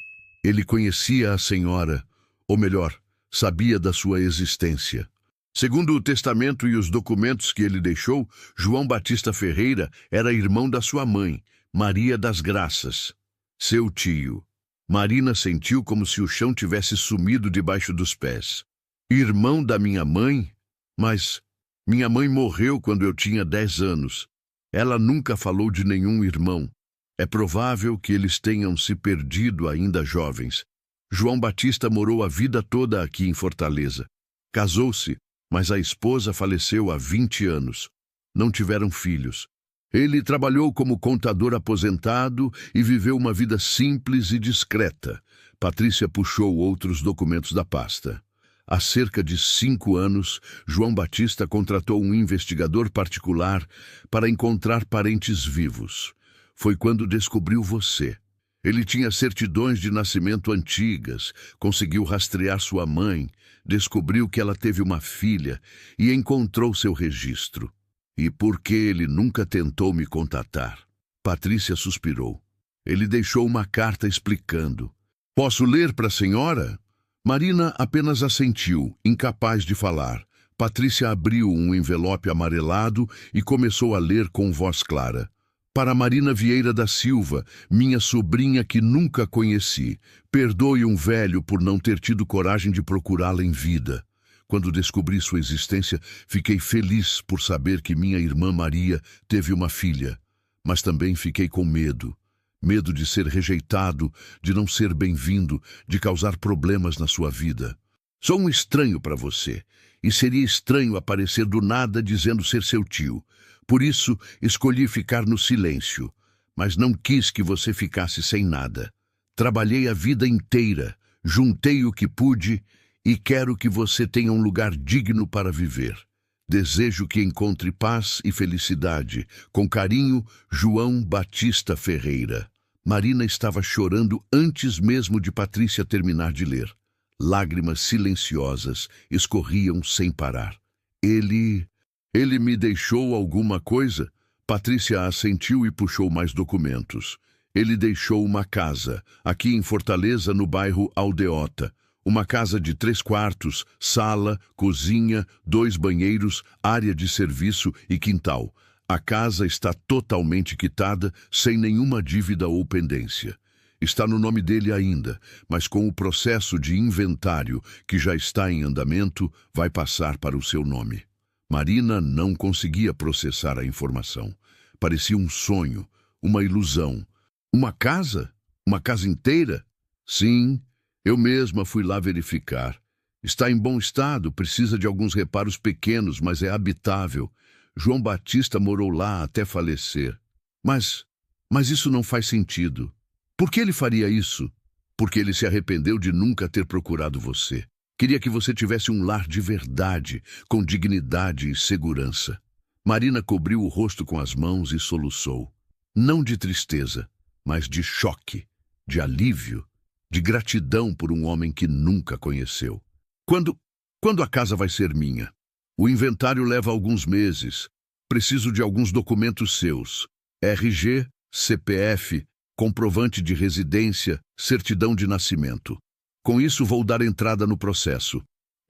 Ele conhecia a senhora, ou melhor, sabia da sua existência. Segundo o testamento e os documentos que ele deixou, João Batista Ferreira era irmão da sua mãe, Maria das Graças, seu tio. Marina sentiu como se o chão tivesse sumido debaixo dos pés. Irmão da minha mãe? Mas minha mãe morreu quando eu tinha 10 anos. Ela nunca falou de nenhum irmão. É provável que eles tenham se perdido ainda jovens. João Batista morou a vida toda aqui em Fortaleza. Casou-se, mas a esposa faleceu há 20 anos. Não tiveram filhos. Ele trabalhou como contador aposentado e viveu uma vida simples e discreta. Patrícia puxou outros documentos da pasta. Há cerca de 5 anos, João Batista contratou um investigador particular para encontrar parentes vivos. Foi quando descobriu você. Ele tinha certidões de nascimento antigas, conseguiu rastrear sua mãe, descobriu que ela teve uma filha e encontrou seu registro. E por que ele nunca tentou me contatar? Patrícia suspirou. Ele deixou uma carta explicando. Posso ler para a senhora? Marina apenas assentiu, incapaz de falar. Patrícia abriu um envelope amarelado e começou a ler com voz clara. Para Marina Vieira da Silva, minha sobrinha que nunca conheci, perdoe um velho por não ter tido coragem de procurá-la em vida. Quando descobri sua existência, fiquei feliz por saber que minha irmã Maria teve uma filha. Mas também fiquei com medo. Medo de ser rejeitado, de não ser bem-vindo, de causar problemas na sua vida. Sou um estranho para você, e seria estranho aparecer do nada dizendo ser seu tio. Por isso, escolhi ficar no silêncio, mas não quis que você ficasse sem nada. Trabalhei a vida inteira, juntei o que pude e quero que você tenha um lugar digno para viver. Desejo que encontre paz e felicidade. Com carinho, João Batista Ferreira. Marina estava chorando antes mesmo de Patrícia terminar de ler. Lágrimas silenciosas escorriam sem parar. Ele me deixou alguma coisa? Patrícia assentiu e puxou mais documentos. Ele deixou uma casa, aqui em Fortaleza, no bairro Aldeota. Uma casa de 3 quartos, sala, cozinha, 2 banheiros, área de serviço e quintal. A casa está totalmente quitada, sem nenhuma dívida ou pendência. Está no nome dele ainda, mas com o processo de inventário, que já está em andamento, vai passar para o seu nome. Marina não conseguia processar a informação. Parecia um sonho, uma ilusão. Uma casa? Uma casa inteira? Sim, eu mesma fui lá verificar. Está em bom estado, precisa de alguns reparos pequenos, mas é habitável. João Batista morou lá até falecer. Mas isso não faz sentido. Por que ele faria isso? Porque ele se arrependeu de nunca ter procurado você. Queria que você tivesse um lar de verdade, com dignidade e segurança. Marina cobriu o rosto com as mãos e soluçou. Não de tristeza, mas de choque, de alívio, de gratidão por um homem que nunca conheceu. Quando a casa vai ser minha? O inventário leva alguns meses. Preciso de alguns documentos seus. RG, CPF, comprovante de residência, certidão de nascimento. Com isso, vou dar entrada no processo.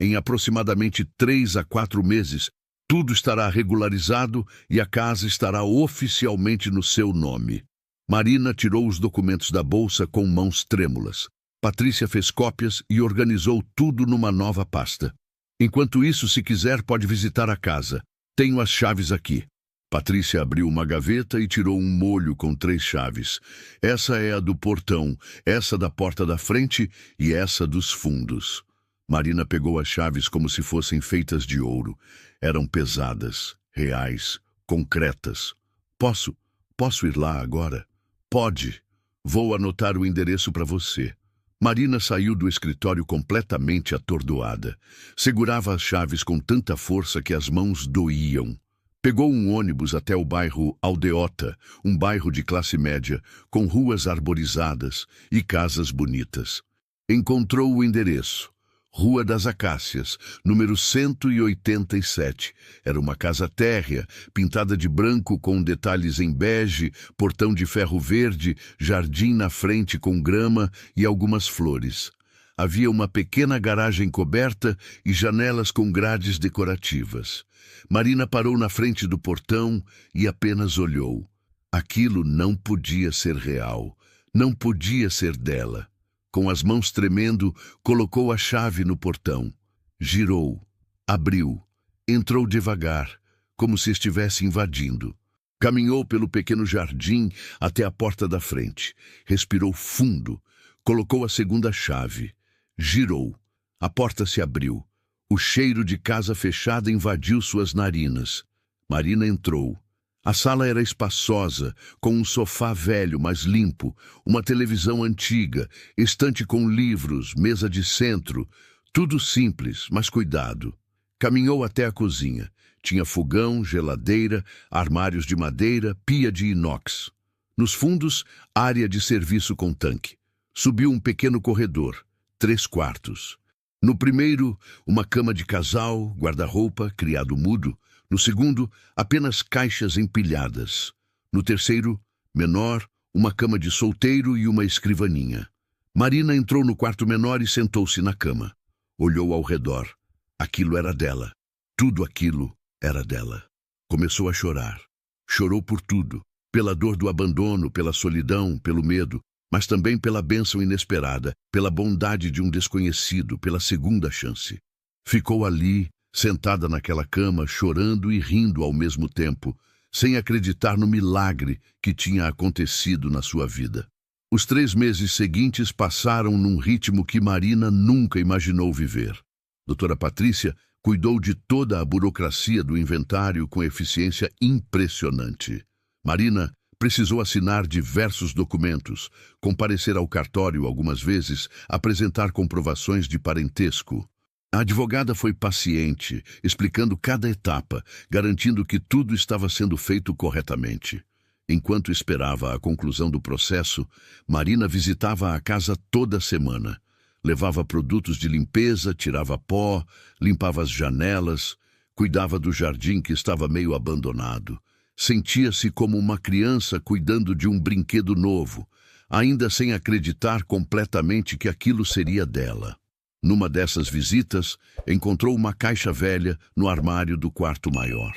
Em aproximadamente 3 a 4 meses, tudo estará regularizado e a casa estará oficialmente no seu nome. Marina tirou os documentos da bolsa com mãos trêmulas. Patrícia fez cópias e organizou tudo numa nova pasta. Enquanto isso, se quiser, pode visitar a casa. Tenho as chaves aqui. Patrícia abriu uma gaveta e tirou um molho com 3 chaves. Essa é a do portão, essa da porta da frente e essa dos fundos. Marina pegou as chaves como se fossem feitas de ouro. Eram pesadas, reais, concretas. Posso ir lá agora? Pode. Vou anotar o endereço para você. Marina saiu do escritório completamente atordoada. Segurava as chaves com tanta força que as mãos doíam. Pegou um ônibus até o bairro Aldeota, um bairro de classe média, com ruas arborizadas e casas bonitas. Encontrou o endereço. Rua das Acácias, número 187. Era uma casa térrea, pintada de branco com detalhes em bege, portão de ferro verde, jardim na frente com grama e algumas flores. Havia uma pequena garagem coberta e janelas com grades decorativas. Marina parou na frente do portão e apenas olhou. Aquilo não podia ser real, não podia ser dela. Com as mãos tremendo, colocou a chave no portão. Girou, abriu, entrou devagar, como se estivesse invadindo. Caminhou pelo pequeno jardim até a porta da frente. Respirou fundo, colocou a segunda chave. Girou. A porta se abriu. O cheiro de casa fechada invadiu suas narinas. Marina entrou. A sala era espaçosa, com um sofá velho, mas limpo, uma televisão antiga, estante com livros, mesa de centro, tudo simples, mas cuidado. Caminhou até a cozinha. Tinha fogão, geladeira, armários de madeira, pia de inox. Nos fundos, área de serviço com tanque. Subiu um pequeno corredor, 3 quartos. No primeiro, uma cama de casal, guarda-roupa, criado mudo. No segundo, apenas caixas empilhadas. No terceiro, menor, uma cama de solteiro e uma escrivaninha. Marina entrou no quarto menor e sentou-se na cama. Olhou ao redor. Aquilo era dela. Tudo aquilo era dela. Começou a chorar. Chorou por tudo. Pela dor do abandono, pela solidão, pelo medo, mas também pela bênção inesperada, pela bondade de um desconhecido, pela segunda chance. Ficou ali, sentada naquela cama, chorando e rindo ao mesmo tempo, sem acreditar no milagre que tinha acontecido na sua vida. Os 3 meses seguintes passaram num ritmo que Marina nunca imaginou viver. Doutora Patrícia cuidou de toda a burocracia do inventário com eficiência impressionante. Marina precisou assinar diversos documentos, comparecer ao cartório algumas vezes, apresentar comprovações de parentesco. A advogada foi paciente, explicando cada etapa, garantindo que tudo estava sendo feito corretamente. Enquanto esperava a conclusão do processo, Marina visitava a casa toda semana. Levava produtos de limpeza, tirava pó, limpava as janelas, cuidava do jardim que estava meio abandonado. Sentia-se como uma criança cuidando de um brinquedo novo, ainda sem acreditar completamente que aquilo seria dela. Numa dessas visitas, encontrou uma caixa velha no armário do quarto maior.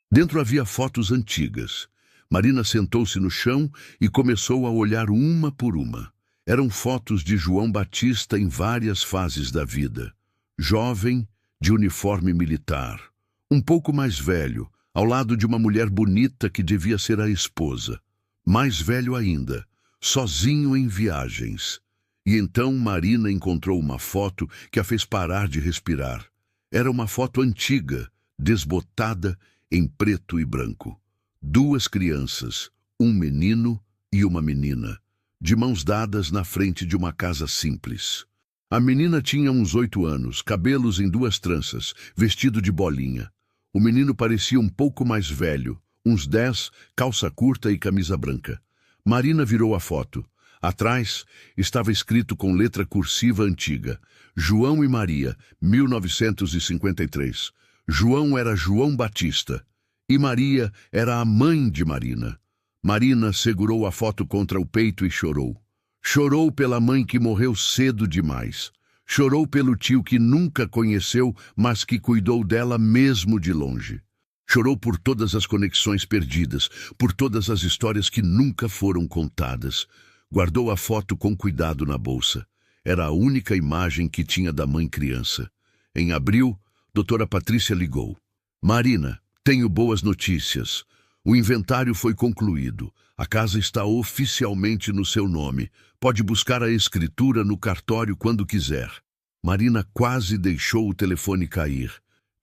Dentro havia fotos antigas. Marina sentou-se no chão e começou a olhar uma por uma. Eram fotos de João Batista em várias fases da vida. Jovem, de uniforme militar. Um pouco mais velho, ao lado de uma mulher bonita que devia ser a esposa. Mais velho ainda, sozinho em viagens. E então Marina encontrou uma foto que a fez parar de respirar. Era uma foto antiga, desbotada, em preto e branco. 2 crianças, um menino e uma menina, de mãos dadas na frente de uma casa simples. A menina tinha uns 8 anos, cabelos em 2 tranças, vestido de bolinha. O menino parecia um pouco mais velho, uns 10, calça curta e camisa branca. Marina virou a foto. Atrás estava escrito com letra cursiva antiga: João e Maria, 1953. João era João Batista e Maria era a mãe de Marina. Marina segurou a foto contra o peito e chorou. Chorou pela mãe que morreu cedo demais. Chorou pelo tio que nunca conheceu, mas que cuidou dela mesmo de longe. Chorou por todas as conexões perdidas, por todas as histórias que nunca foram contadas. Guardou a foto com cuidado na bolsa. Era a única imagem que tinha da mãe criança. Em abril, doutora Patrícia ligou. Marina, tenho boas notícias. O inventário foi concluído. A casa está oficialmente no seu nome. Pode buscar a escritura no cartório quando quiser. Marina quase deixou o telefone cair.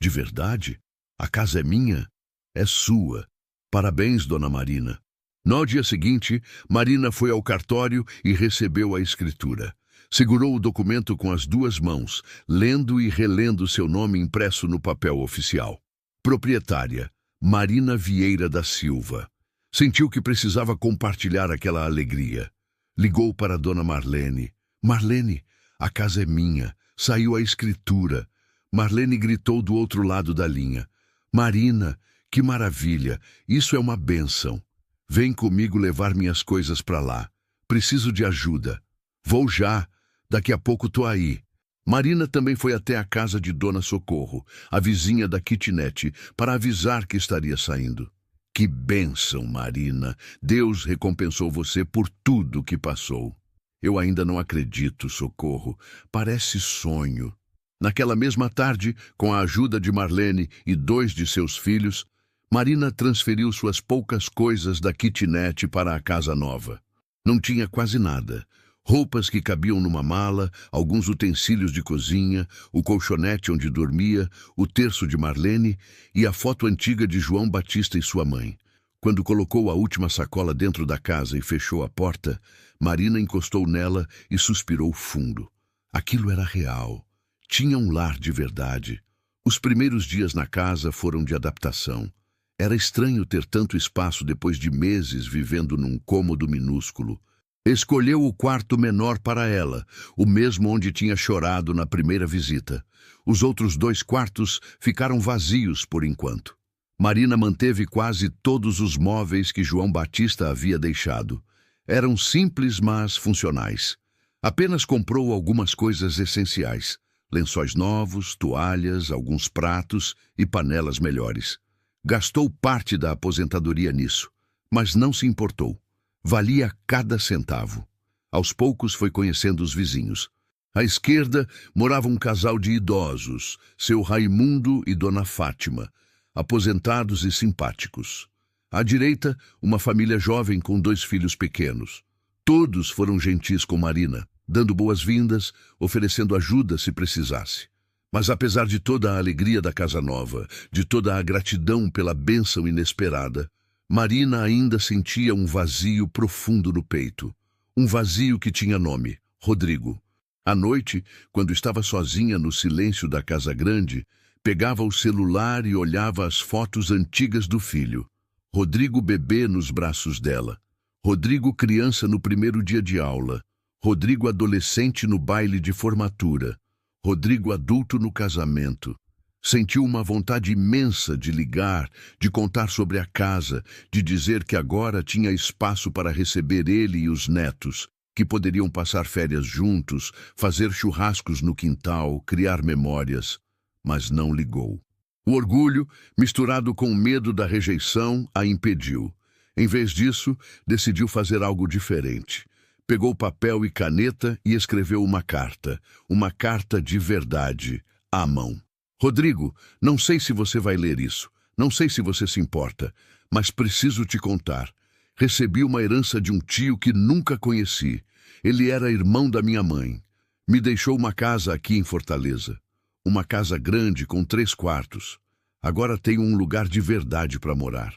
De verdade? A casa é minha? É sua. Parabéns, dona Marina. No dia seguinte, Marina foi ao cartório e recebeu a escritura. Segurou o documento com as duas mãos, lendo e relendo seu nome impresso no papel oficial. Proprietária, Marina Vieira da Silva. Sentiu que precisava compartilhar aquela alegria. Ligou para dona Marlene. Marlene, a casa é minha. Saiu a escritura. Marlene gritou do outro lado da linha. Marina, que maravilha, isso é uma bênção. Vem comigo levar minhas coisas para lá. Preciso de ajuda. Vou já. Daqui a pouco tô aí. Marina também foi até a casa de Dona Socorro, a vizinha da kitnet, para avisar que estaria saindo. Que bênção, Marina! Deus recompensou você por tudo que passou. Eu ainda não acredito, Socorro. Parece sonho. Naquela mesma tarde, com a ajuda de Marlene e 2 de seus filhos, Marina transferiu suas poucas coisas da kitnet para a casa nova. Não tinha quase nada. Roupas que cabiam numa mala, alguns utensílios de cozinha, o colchonete onde dormia, o terço de Marlene e a foto antiga de João Batista e sua mãe. Quando colocou a última sacola dentro da casa e fechou a porta, Marina encostou nela e suspirou fundo. Aquilo era real. Tinha um lar de verdade. Os primeiros dias na casa foram de adaptação. Era estranho ter tanto espaço depois de meses vivendo num cômodo minúsculo. Escolheu o quarto menor para ela, o mesmo onde tinha chorado na primeira visita. Os outros 2 quartos ficaram vazios por enquanto. Marina manteve quase todos os móveis que João Batista havia deixado. Eram simples, mas funcionais. Apenas comprou algumas coisas essenciais: lençóis novos, toalhas, alguns pratos e panelas melhores. Gastou parte da aposentadoria nisso, mas não se importou. Valia cada centavo. Aos poucos foi conhecendo os vizinhos. À esquerda morava um casal de idosos, seu Raimundo e dona Fátima, aposentados e simpáticos. À direita, uma família jovem com 2 filhos pequenos. Todos foram gentis com Marina, dando boas-vindas, oferecendo ajuda se precisasse. Mas apesar de toda a alegria da casa nova, de toda a gratidão pela bênção inesperada, Marina ainda sentia um vazio profundo no peito. Um vazio que tinha nome: Rodrigo. À noite, quando estava sozinha no silêncio da casa grande, pegava o celular e olhava as fotos antigas do filho. Rodrigo bebê nos braços dela. Rodrigo criança no primeiro dia de aula. Rodrigo adolescente no baile de formatura. Rodrigo adulto no casamento. Sentiu uma vontade imensa de ligar, de contar sobre a casa, de dizer que agora tinha espaço para receber ele e os netos, que poderiam passar férias juntos, fazer churrascos no quintal, criar memórias. Mas não ligou. O orgulho, misturado com o medo da rejeição, a impediu. Em vez disso, decidiu fazer algo diferente. Pegou papel e caneta e escreveu uma carta de verdade, à mão. Rodrigo, não sei se você vai ler isso, não sei se você se importa, mas preciso te contar. Recebi uma herança de um tio que nunca conheci. Ele era irmão da minha mãe. Me deixou uma casa aqui em Fortaleza. Uma casa grande com 3 quartos. Agora tenho um lugar de verdade para morar.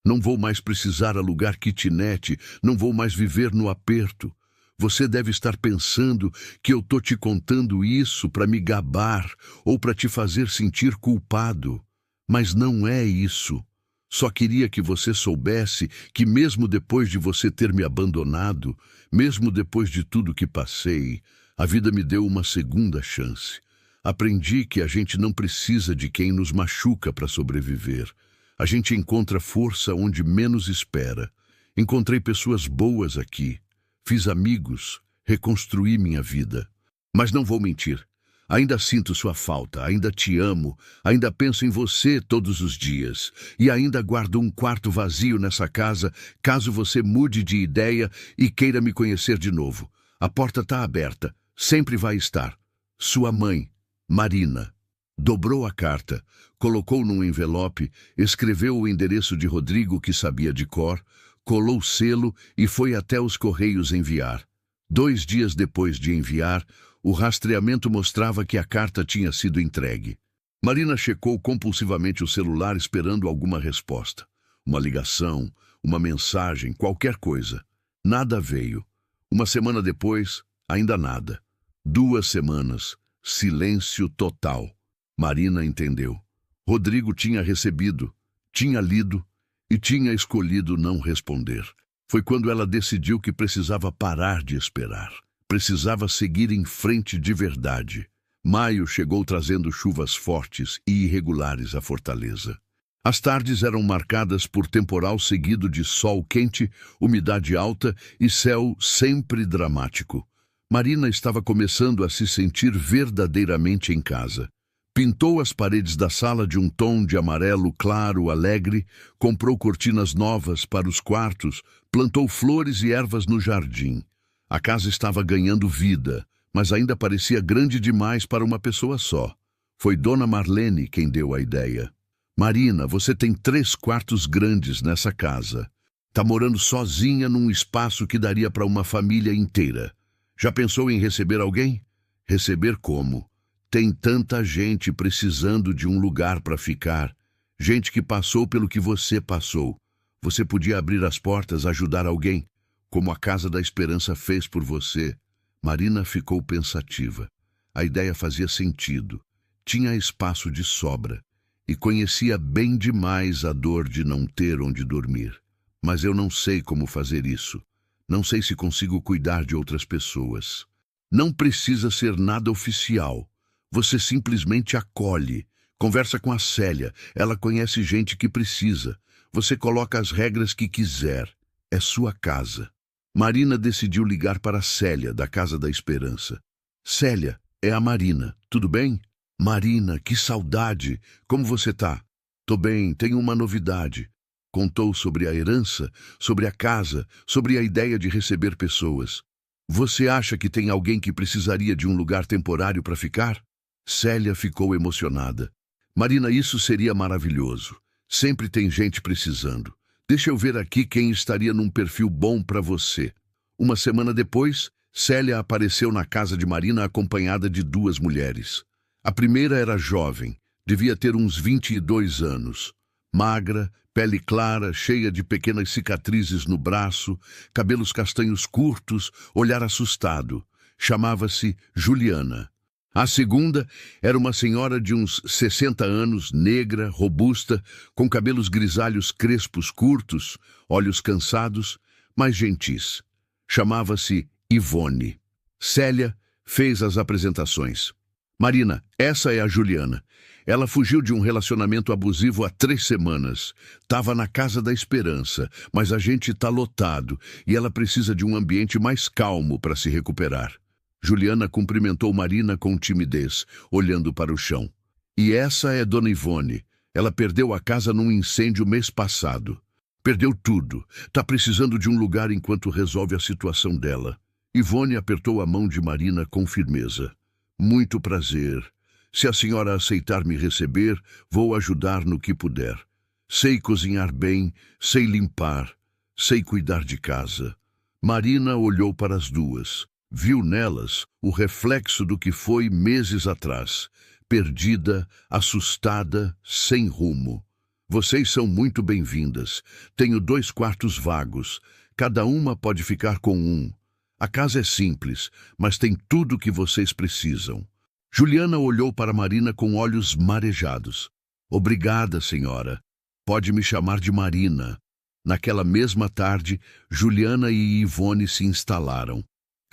Não vou mais precisar alugar kitnet, não vou mais viver no aperto. Você deve estar pensando que eu tô te contando isso para me gabar ou para te fazer sentir culpado. Mas não é isso. Só queria que você soubesse que mesmo depois de você ter me abandonado, mesmo depois de tudo que passei, a vida me deu uma segunda chance. Aprendi que a gente não precisa de quem nos machuca para sobreviver. A gente encontra força onde menos espera. Encontrei pessoas boas aqui. Fiz amigos, reconstruí minha vida. Mas não vou mentir, Ainda sinto sua falta, ainda te amo, ainda penso em você todos os dias. E ainda guardo um quarto vazio nessa casa, caso você mude de ideia e queira me conhecer de novo. A porta está aberta, sempre vai estar. Sua mãe, Marina. Dobrou a carta, colocou num envelope, escreveu o endereço de Rodrigo que sabia de cor, colou o selo e foi até os Correios enviar. 2 dias depois de enviar, o rastreamento mostrava que a carta tinha sido entregue. Marina checou compulsivamente o celular esperando alguma resposta. Uma ligação, uma mensagem, qualquer coisa. Nada veio. 1 semana depois, ainda nada. 2 semanas, silêncio total. Marina entendeu. Rodrigo tinha recebido, tinha lido e tinha escolhido não responder. Foi quando ela decidiu que precisava parar de esperar. Precisava seguir em frente de verdade. Maio chegou trazendo chuvas fortes e irregulares à fortaleza. As tardes eram marcadas por temporal seguido de sol quente, umidade alta e céu sempre dramático. Marina estava começando a se sentir verdadeiramente em casa. Pintou as paredes da sala de um tom de amarelo claro, alegre, comprou cortinas novas para os quartos, plantou flores e ervas no jardim. A casa estava ganhando vida, mas ainda parecia grande demais para uma pessoa só. Foi Dona Marlene quem deu a ideia. Marina, você tem 3 quartos grandes nessa casa. Tá morando sozinha num espaço que daria para uma família inteira. Já pensou em receber alguém? Receber como? Tem tanta gente precisando de um lugar para ficar. Gente que passou pelo que você passou. Você podia abrir as portas, ajudar alguém, como a Casa da Esperança fez por você. Marina ficou pensativa. A ideia fazia sentido. Tinha espaço de sobra. E conhecia bem demais a dor de não ter onde dormir. Mas eu não sei como fazer isso. Não sei se consigo cuidar de outras pessoas. Não precisa ser nada oficial. Você simplesmente acolhe. Conversa com a Célia. Ela conhece gente que precisa. Você coloca as regras que quiser. É sua casa. Marina decidiu ligar para a Célia, da Casa da Esperança. Célia, é a Marina. Tudo bem? Marina, que saudade! Como você tá? Tô bem, tenho uma novidade. Contou sobre a herança, sobre a casa, sobre a ideia de receber pessoas. Você acha que tem alguém que precisaria de um lugar temporário para ficar? Célia ficou emocionada. Marina, isso seria maravilhoso. Sempre tem gente precisando. Deixa eu ver aqui quem estaria num perfil bom para você. 1 semana depois, Célia apareceu na casa de Marina acompanhada de 2 mulheres. A primeira era jovem, devia ter uns 22 anos. Magra, pele clara, cheia de pequenas cicatrizes no braço, cabelos castanhos curtos, olhar assustado. Chamava-se Juliana. A segunda era uma senhora de uns 60 anos, negra, robusta, com cabelos grisalhos crespos curtos, olhos cansados, mas gentis. Chamava-se Ivone. Célia fez as apresentações. Marina, essa é a Juliana. Ela fugiu de um relacionamento abusivo há 3 semanas. Tava na Casa da Esperança, mas a gente tá lotado e ela precisa de um ambiente mais calmo para se recuperar. Juliana cumprimentou Marina com timidez, olhando para o chão. E essa é Dona Ivone. Ela perdeu a casa num incêndio mês passado. Perdeu tudo. Tá precisando de um lugar enquanto resolve a situação dela. Ivone apertou a mão de Marina com firmeza. Muito prazer. Se a senhora aceitar me receber, vou ajudar no que puder. Sei cozinhar bem, sei limpar, sei cuidar de casa. Marina olhou para as duas. Viu nelas o reflexo do que foi meses atrás. Perdida, assustada, sem rumo. Vocês são muito bem-vindas. Tenho 2 quartos vagos. Cada uma pode ficar com um. A casa é simples, mas tem tudo o que vocês precisam. Juliana olhou para Marina com olhos marejados. Obrigada, senhora. Pode me chamar de Marina. Naquela mesma tarde, Juliana e Ivone se instalaram.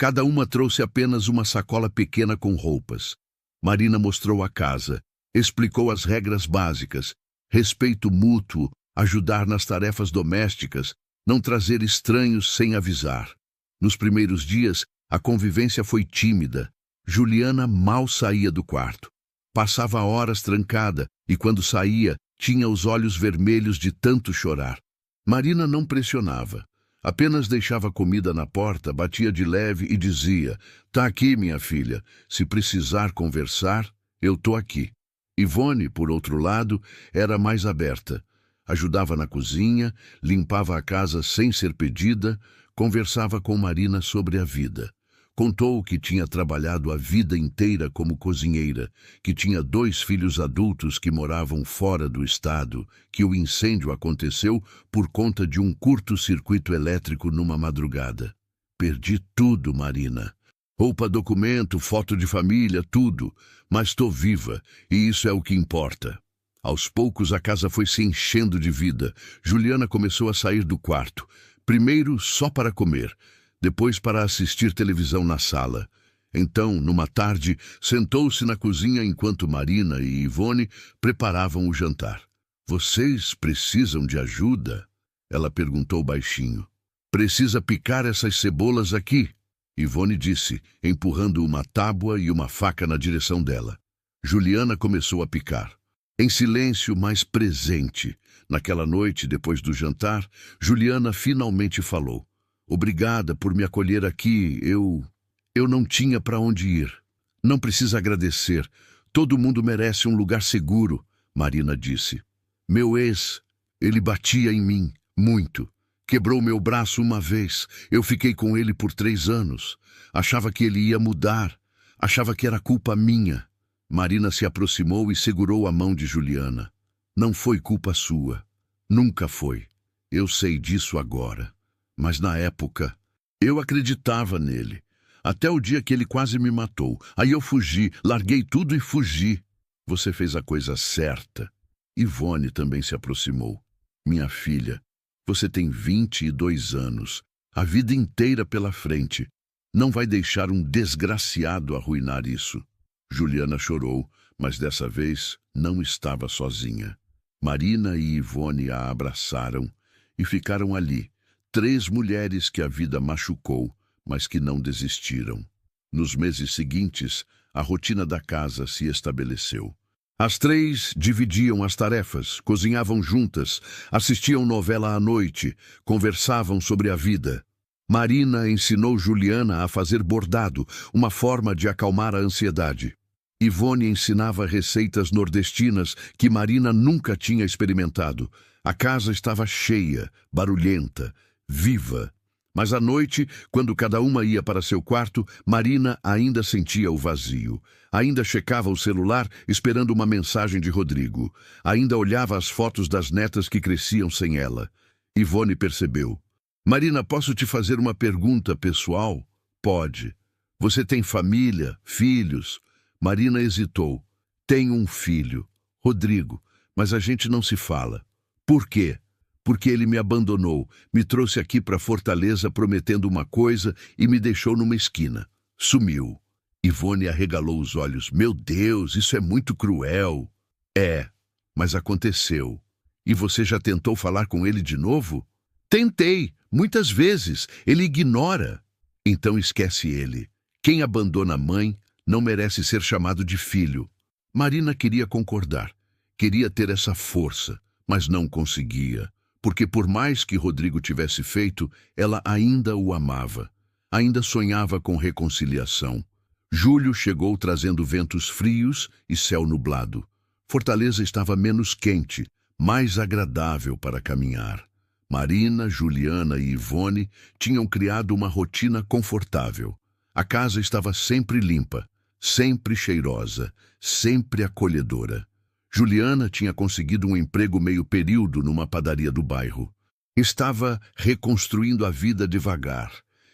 Cada uma trouxe apenas uma sacola pequena com roupas. Marina mostrou a casa, explicou as regras básicas, respeito mútuo, ajudar nas tarefas domésticas, não trazer estranhos sem avisar. Nos primeiros dias, a convivência foi tímida. Juliana mal saía do quarto. Passava horas trancada e, quando saía, tinha os olhos vermelhos de tanto chorar. Marina não pressionava. Apenas deixava comida na porta, batia de leve e dizia: "Tá aqui, minha filha. Se precisar conversar, eu tô aqui." Ivone, por outro lado, era mais aberta. Ajudava na cozinha, limpava a casa sem ser pedida, conversava com Marina sobre a vida. Contou que tinha trabalhado a vida inteira como cozinheira, que tinha 2 filhos adultos que moravam fora do estado, que o incêndio aconteceu por conta de um curto-circuito elétrico numa madrugada. "Perdi tudo, Marina. Roupa, documento, foto de família, tudo. Mas estou viva, e isso é o que importa." Aos poucos a casa foi se enchendo de vida. Juliana começou a sair do quarto. Primeiro só para comer, depois para assistir televisão na sala. Então, numa tarde, sentou-se na cozinha enquanto Marina e Ivone preparavam o jantar. "Vocês precisam de ajuda?" ela perguntou baixinho. "Precisa picar essas cebolas aqui," Ivone disse, empurrando uma tábua e uma faca na direção dela. Juliana começou a picar. Em silêncio, mas presente. Naquela noite, depois do jantar, Juliana finalmente falou: "Obrigada por me acolher aqui. Eu não tinha para onde ir." "Não precisa agradecer. Todo mundo merece um lugar seguro," Marina disse. "Meu ex, ele batia em mim, muito. Quebrou meu braço uma vez. Eu fiquei com ele por 3 anos. Achava que ele ia mudar. Achava que era culpa minha." Marina se aproximou e segurou a mão de Juliana. "Não foi culpa sua. Nunca foi. Eu sei disso agora. Mas na época, eu acreditava nele. Até o dia que ele quase me matou. Aí eu fugi, larguei tudo e fugi." "Você fez a coisa certa." Ivone também se aproximou. "Minha filha, você tem 22 anos. A vida inteira pela frente. Não vai deixar um desgraciado arruinar isso." Juliana chorou, mas dessa vez não estava sozinha. Marina e Ivone a abraçaram e ficaram ali. 3 mulheres que a vida machucou, mas que não desistiram. Nos meses seguintes, a rotina da casa se estabeleceu. As 3 dividiam as tarefas, cozinhavam juntas, assistiam novela à noite, conversavam sobre a vida. Marina ensinou Juliana a fazer bordado, uma forma de acalmar a ansiedade. Ivone ensinava receitas nordestinas que Marina nunca tinha experimentado. A casa estava cheia, barulhenta, viva. Mas à noite, quando cada uma ia para seu quarto, Marina ainda sentia o vazio. Ainda checava o celular, esperando uma mensagem de Rodrigo. Ainda olhava as fotos das netas que cresciam sem ela. Ivone percebeu. "Marina, posso te fazer uma pergunta pessoal?" "Pode." "Você tem família, filhos?" Marina hesitou. "Tenho um filho, Rodrigo, mas a gente não se fala." "Por quê?" "Porque ele me abandonou, me trouxe aqui para Fortaleza prometendo uma coisa e me deixou numa esquina. Sumiu." Ivone arregalou os olhos. "Meu Deus, isso é muito cruel." "É, mas aconteceu." "E você já tentou falar com ele de novo?" "Tentei, muitas vezes. Ele ignora." "Então esquece ele. Quem abandona a mãe não merece ser chamado de filho." Marina queria concordar. Queria ter essa força, mas não conseguia. Porque por mais que Rodrigo tivesse feito, ela ainda o amava. Ainda sonhava com reconciliação. Julho chegou trazendo ventos frios e céu nublado. Fortaleza estava menos quente, mais agradável para caminhar. Marina, Juliana e Ivone tinham criado uma rotina confortável. A casa estava sempre limpa, sempre cheirosa, sempre acolhedora. Juliana tinha conseguido um emprego meio período numa padaria do bairro. Estava reconstruindo a vida devagar.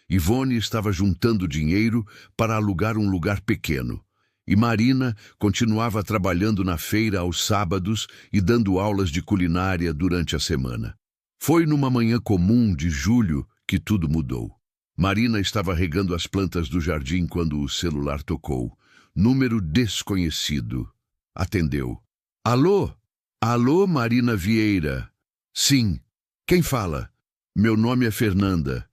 Ivone estava juntando dinheiro para alugar um lugar pequeno. E Marina continuava trabalhando na feira aos sábados e dando aulas de culinária durante a semana. Foi numa manhã comum de julho que tudo mudou. Marina estava regando as plantas do jardim quando o celular tocou. Número desconhecido. Atendeu. "Alô? Alô, Marina Vieira?" "Sim. Quem fala?" "Meu nome é Fernanda.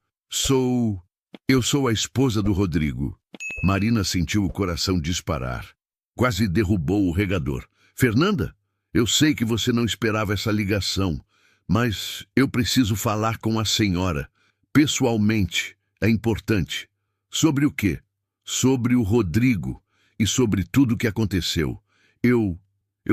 Eu sou a esposa do Rodrigo." Marina sentiu o coração disparar. Quase derrubou o regador. Fernanda, eu sei que você não esperava essa ligação, mas eu preciso falar com a senhora. Pessoalmente, é importante. Sobre o quê? Sobre o Rodrigo e sobre tudo o que aconteceu. Eu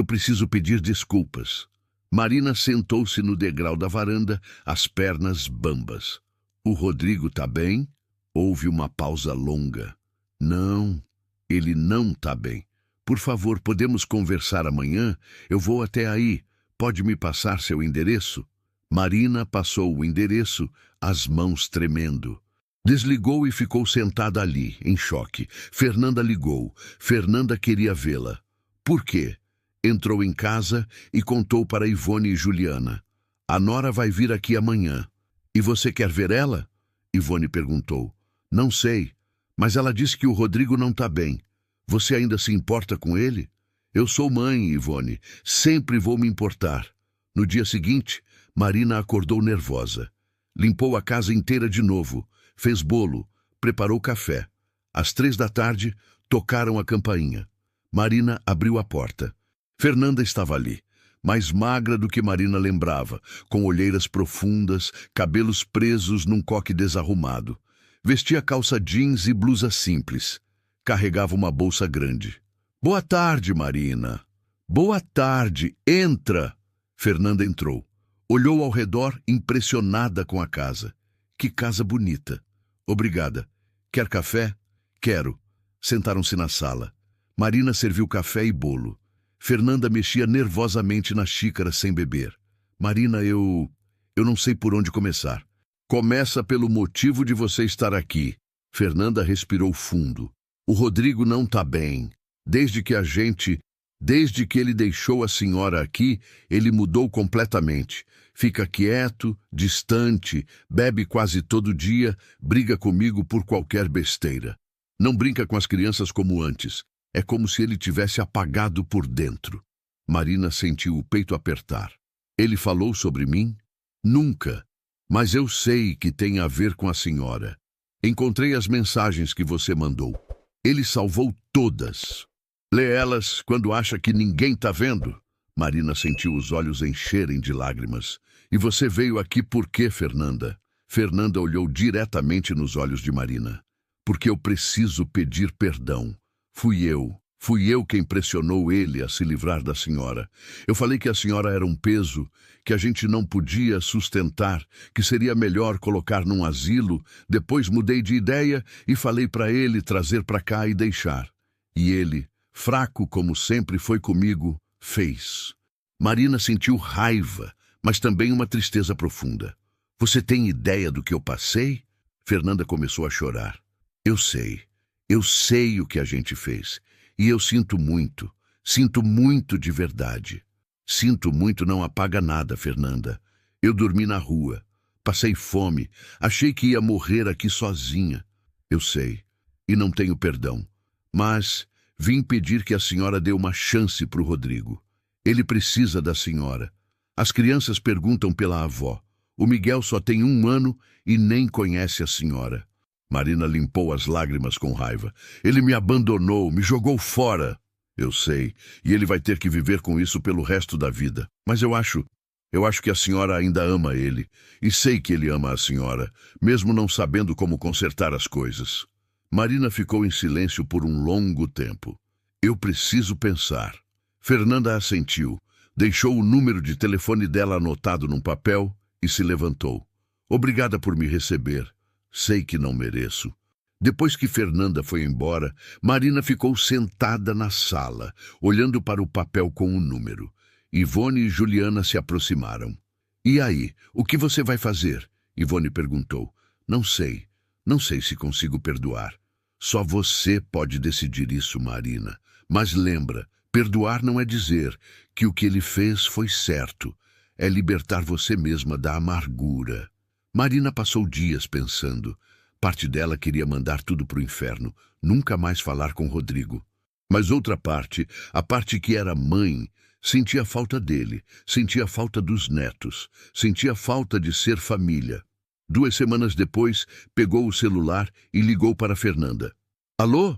preciso pedir desculpas. Marina sentou-se no degrau da varanda, as pernas bambas. O Rodrigo tá bem? Houve uma pausa longa. Não, ele não tá bem. Por favor, podemos conversar amanhã? Eu vou até aí. Pode me passar seu endereço? Marina passou o endereço, as mãos tremendo. Desligou e ficou sentada ali, em choque. Fernanda ligou. Fernanda queria vê-la. Por quê? Entrou em casa e contou para Ivone e Juliana. A Nora vai vir aqui amanhã. E você quer ver ela? Ivone perguntou. Não sei, mas ela disse que o Rodrigo não está bem. Você ainda se importa com ele? Eu sou mãe, Ivone. Sempre vou me importar. No dia seguinte, Marina acordou nervosa. Limpou a casa inteira de novo. Fez bolo. Preparou café. Às 3 da tarde, tocaram a campainha. Marina abriu a porta. Fernanda estava ali, mais magra do que Marina lembrava, com olheiras profundas, cabelos presos num coque desarrumado. Vestia calça jeans e blusa simples. Carregava uma bolsa grande. Boa tarde, Marina. Boa tarde. Entra. Fernanda entrou. Olhou ao redor, impressionada com a casa. Que casa bonita. Obrigada. Quer café? Quero. Sentaram-se na sala. Marina serviu café e bolo. Fernanda mexia nervosamente na xícara sem beber. Marina, eu não sei por onde começar. Começa pelo motivo de você estar aqui. Fernanda respirou fundo. O Rodrigo não está bem. Desde que ele deixou a senhora aqui, ele mudou completamente. Fica quieto, distante, bebe quase todo dia, briga comigo por qualquer besteira. Não brinca com as crianças como antes. É como se ele tivesse apagado por dentro. Marina sentiu o peito apertar. Ele falou sobre mim? Nunca. Mas eu sei que tem a ver com a senhora. Encontrei as mensagens que você mandou. Ele salvou todas. Lê elas quando acha que ninguém está vendo. Marina sentiu os olhos encherem de lágrimas. E você veio aqui por quê, Fernanda? Fernanda olhou diretamente nos olhos de Marina. Porque eu preciso pedir perdão. Fui eu quem pressionou ele a se livrar da senhora. Eu falei que a senhora era um peso, que a gente não podia sustentar, que seria melhor colocar num asilo. Depois mudei de ideia e falei para ele trazer para cá e deixar. E ele, fraco como sempre foi comigo, fez. Marina sentiu raiva, mas também uma tristeza profunda. Você tem ideia do que eu passei? Fernanda começou a chorar. Eu sei o que a gente fez. E eu sinto muito de verdade. Sinto muito não apaga nada, Fernanda. Eu dormi na rua, passei fome, achei que ia morrer aqui sozinha. Eu sei, e não tenho perdão. Mas vim pedir que a senhora dê uma chance para o Rodrigo. Ele precisa da senhora. As crianças perguntam pela avó. O Miguel só tem 1 ano e nem conhece a senhora. Marina limpou as lágrimas com raiva. Ele me abandonou, me jogou fora. Eu sei, e ele vai ter que viver com isso pelo resto da vida. Mas eu acho que a senhora ainda ama ele. E sei que ele ama a senhora, mesmo não sabendo como consertar as coisas. Marina ficou em silêncio por um longo tempo. Eu preciso pensar. Fernanda assentiu, deixou o número de telefone dela anotado num papel e se levantou. Obrigada por me receber. Sei que não mereço. Depois que Fernanda foi embora, Marina ficou sentada na sala, olhando para o papel com o número. Ivone e Juliana se aproximaram. E aí, o que você vai fazer? Ivone perguntou. Não sei se consigo perdoar. Só você pode decidir isso, Marina. Mas lembra, perdoar não é dizer que o que ele fez foi certo. É libertar você mesma da amargura. Marina passou dias pensando. Parte dela queria mandar tudo para o inferno, nunca mais falar com Rodrigo. Mas outra parte, a parte que era mãe, sentia falta dele, sentia falta dos netos, sentia falta de ser família. 2 semanas depois, pegou o celular e ligou para Fernanda. Alô?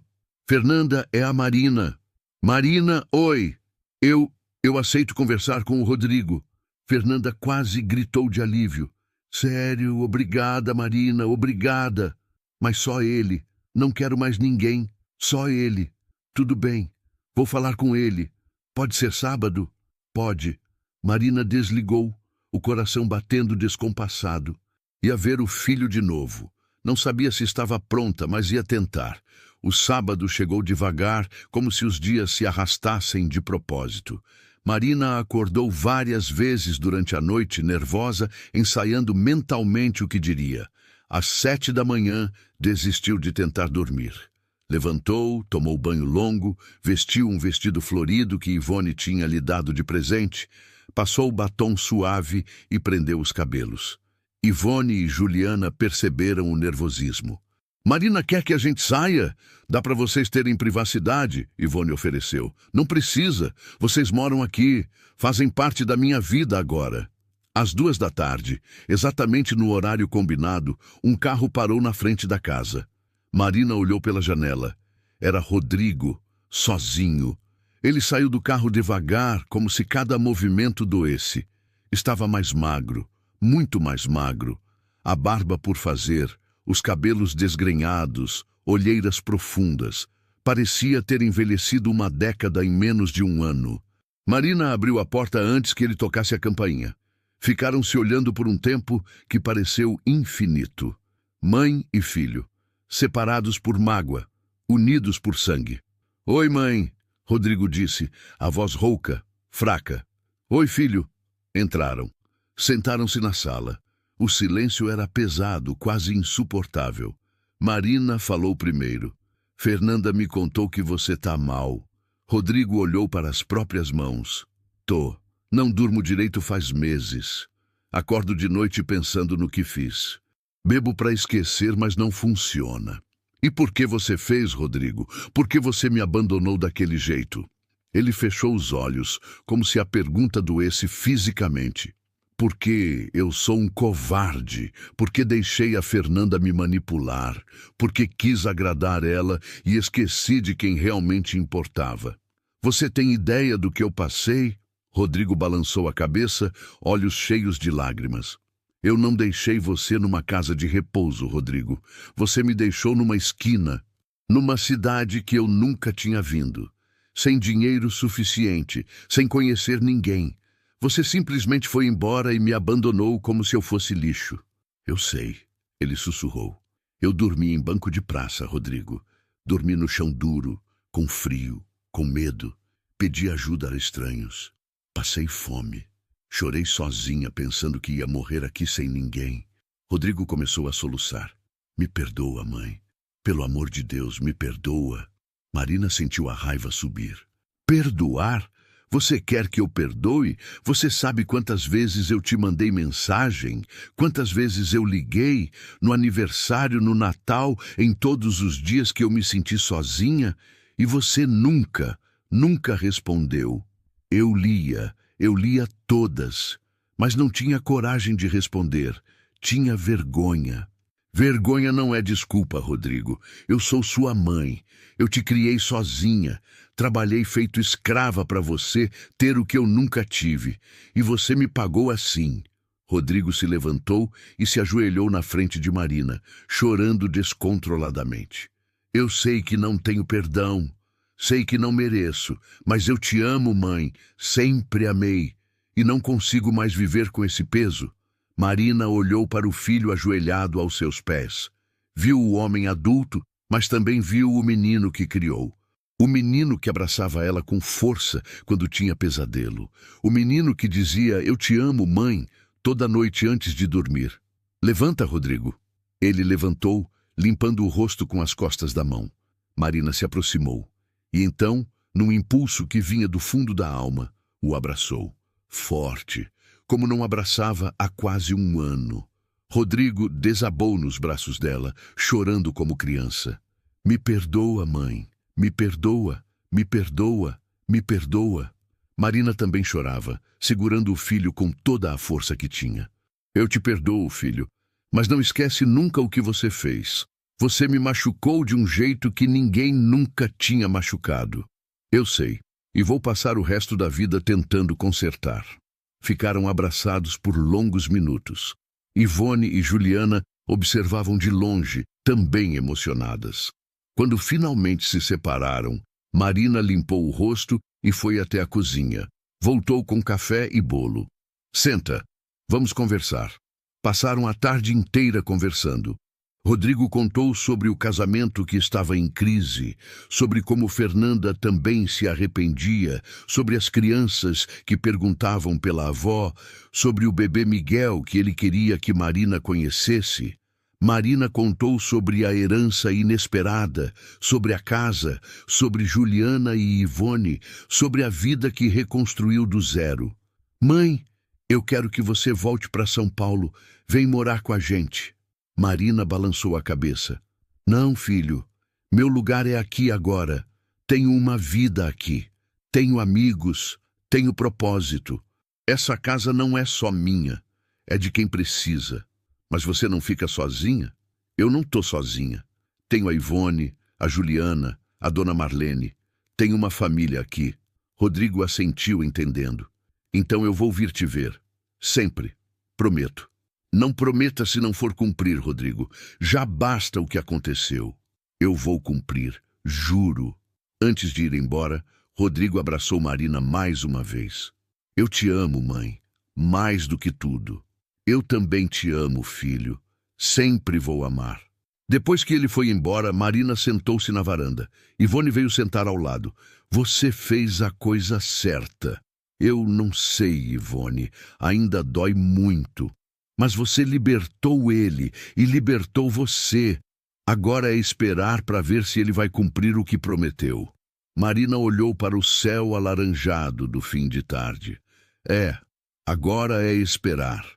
Fernanda, é a Marina. Marina, oi. Eu aceito conversar com o Rodrigo. Fernanda quase gritou de alívio. Sério, obrigada, Marina, obrigada. Mas só ele. Não quero mais ninguém. Só ele. Tudo bem. Vou falar com ele. Pode ser sábado? Pode. Marina desligou, o coração batendo descompassado. Ia ver o filho de novo. Não sabia se estava pronta, mas ia tentar. O sábado chegou devagar, como se os dias se arrastassem de propósito. Marina acordou várias vezes durante a noite, nervosa, ensaiando mentalmente o que diria. Às 7 da manhã, desistiu de tentar dormir. Levantou, tomou banho longo, vestiu um vestido florido que Ivone tinha lhe dado de presente, passou o batom suave e prendeu os cabelos. Ivone e Juliana perceberam o nervosismo. Marina quer que a gente saia? Dá para vocês terem privacidade, Ivone ofereceu. Não precisa, vocês moram aqui, fazem parte da minha vida agora. Às 2 da tarde, exatamente no horário combinado, um carro parou na frente da casa. Marina olhou pela janela. Era Rodrigo, sozinho. Ele saiu do carro devagar, como se cada movimento doesse. Estava mais magro, muito mais magro. A barba por fazer, os cabelos desgrenhados, olheiras profundas. Parecia ter envelhecido uma década em menos de um ano. Marina abriu a porta antes que ele tocasse a campainha. Ficaram se olhando por um tempo que pareceu infinito. Mãe e filho, separados por mágoa, unidos por sangue. Oi, mãe, Rodrigo disse, a voz rouca, fraca. Oi, filho. Entraram. Sentaram-se na sala. O silêncio era pesado, quase insuportável. Marina falou primeiro. Fernanda me contou que você tá mal. Rodrigo olhou para as próprias mãos. Tô. Não durmo direito faz meses. Acordo de noite pensando no que fiz. Bebo para esquecer, mas não funciona. E por que você fez, Rodrigo? Por que você me abandonou daquele jeito? Ele fechou os olhos, como se a pergunta doesse fisicamente. Porque eu sou um covarde, porque deixei a Fernanda me manipular, porque quis agradar ela e esqueci de quem realmente importava. Você tem ideia do que eu passei? Rodrigo balançou a cabeça, olhos cheios de lágrimas. Eu não deixei você numa casa de repouso, Rodrigo. Você me deixou numa esquina, numa cidade que eu nunca tinha vindo. Sem dinheiro suficiente, sem conhecer ninguém. Você simplesmente foi embora e me abandonou como se eu fosse lixo. Eu sei, ele sussurrou. Eu dormi em banco de praça, Rodrigo. Dormi no chão duro, com frio, com medo. Pedi ajuda a estranhos. Passei fome. Chorei sozinha, pensando que ia morrer aqui sem ninguém. Rodrigo começou a soluçar. Me perdoa, mãe. Pelo amor de Deus, me perdoa. Marina sentiu a raiva subir. Perdoar? Você quer que eu perdoe? Você sabe quantas vezes eu te mandei mensagem? Quantas vezes eu liguei? No aniversário, no Natal, em todos os dias que eu me senti sozinha? E você nunca respondeu. Eu lia todas, mas não tinha coragem de responder. Tinha vergonha. Vergonha não é desculpa, Rodrigo. Eu sou sua mãe. Eu te criei sozinha. Trabalhei feito escrava para você ter o que eu nunca tive. E você me pagou assim. Rodrigo se levantou e se ajoelhou na frente de Marina, chorando descontroladamente. Eu sei que não tenho perdão. Sei que não mereço, mas eu te amo, mãe. Sempre amei. E não consigo mais viver com esse peso. Marina olhou para o filho ajoelhado aos seus pés. Viu o homem adulto, mas também viu o menino que criou. O menino que abraçava ela com força quando tinha pesadelo. O menino que dizia, eu te amo, mãe, toda noite antes de dormir. Levanta, Rodrigo. Ele levantou, limpando o rosto com as costas da mão. Marina se aproximou. E então, num impulso que vinha do fundo da alma, o abraçou. Forte, como não abraçava há quase um ano. Rodrigo desabou nos braços dela, chorando como criança. Me perdoa, mãe. Me perdoa, me perdoa, me perdoa. Marina também chorava, segurando o filho com toda a força que tinha. Eu te perdoo, filho, mas não esquece nunca o que você fez. Você me machucou de um jeito que ninguém nunca tinha machucado. Eu sei, e vou passar o resto da vida tentando consertar. Ficaram abraçados por longos minutos. Ivone e Juliana observavam de longe, também emocionadas. Quando finalmente se separaram, Marina limpou o rosto e foi até a cozinha. Voltou com café e bolo. Senta, vamos conversar. Passaram a tarde inteira conversando. Rodrigo contou sobre o casamento que estava em crise, sobre como Fernanda também se arrependia, sobre as crianças que perguntavam pela avó, sobre o bebê Miguel que ele queria que Marina conhecesse. Marina contou sobre a herança inesperada, sobre a casa, sobre Juliana e Ivone, sobre a vida que reconstruiu do zero. Mãe, eu quero que você volte para São Paulo, vem morar com a gente. Marina balançou a cabeça. Não, filho, meu lugar é aqui agora. Tenho uma vida aqui. Tenho amigos, tenho propósito. Essa casa não é só minha, é de quem precisa. Mas você não fica sozinha? Eu não tô sozinha. Tenho a Ivone, a Juliana, a dona Marlene. Tenho uma família aqui. Rodrigo assentiu, entendendo. Então eu vou vir te ver. Sempre. Prometo. Não prometa se não for cumprir, Rodrigo. Já basta o que aconteceu. Eu vou cumprir, juro. Antes de ir embora, Rodrigo abraçou Marina mais uma vez. Eu te amo, mãe. Mais do que tudo. Eu também te amo, filho. Sempre vou amar. Depois que ele foi embora, Marina sentou-se na varanda. Ivone veio sentar ao lado. Você fez a coisa certa. Eu não sei, Ivone. Ainda dói muito. Mas você libertou ele e libertou você. Agora é esperar para ver se ele vai cumprir o que prometeu. Marina olhou para o céu alaranjado do fim de tarde. Agora é esperar.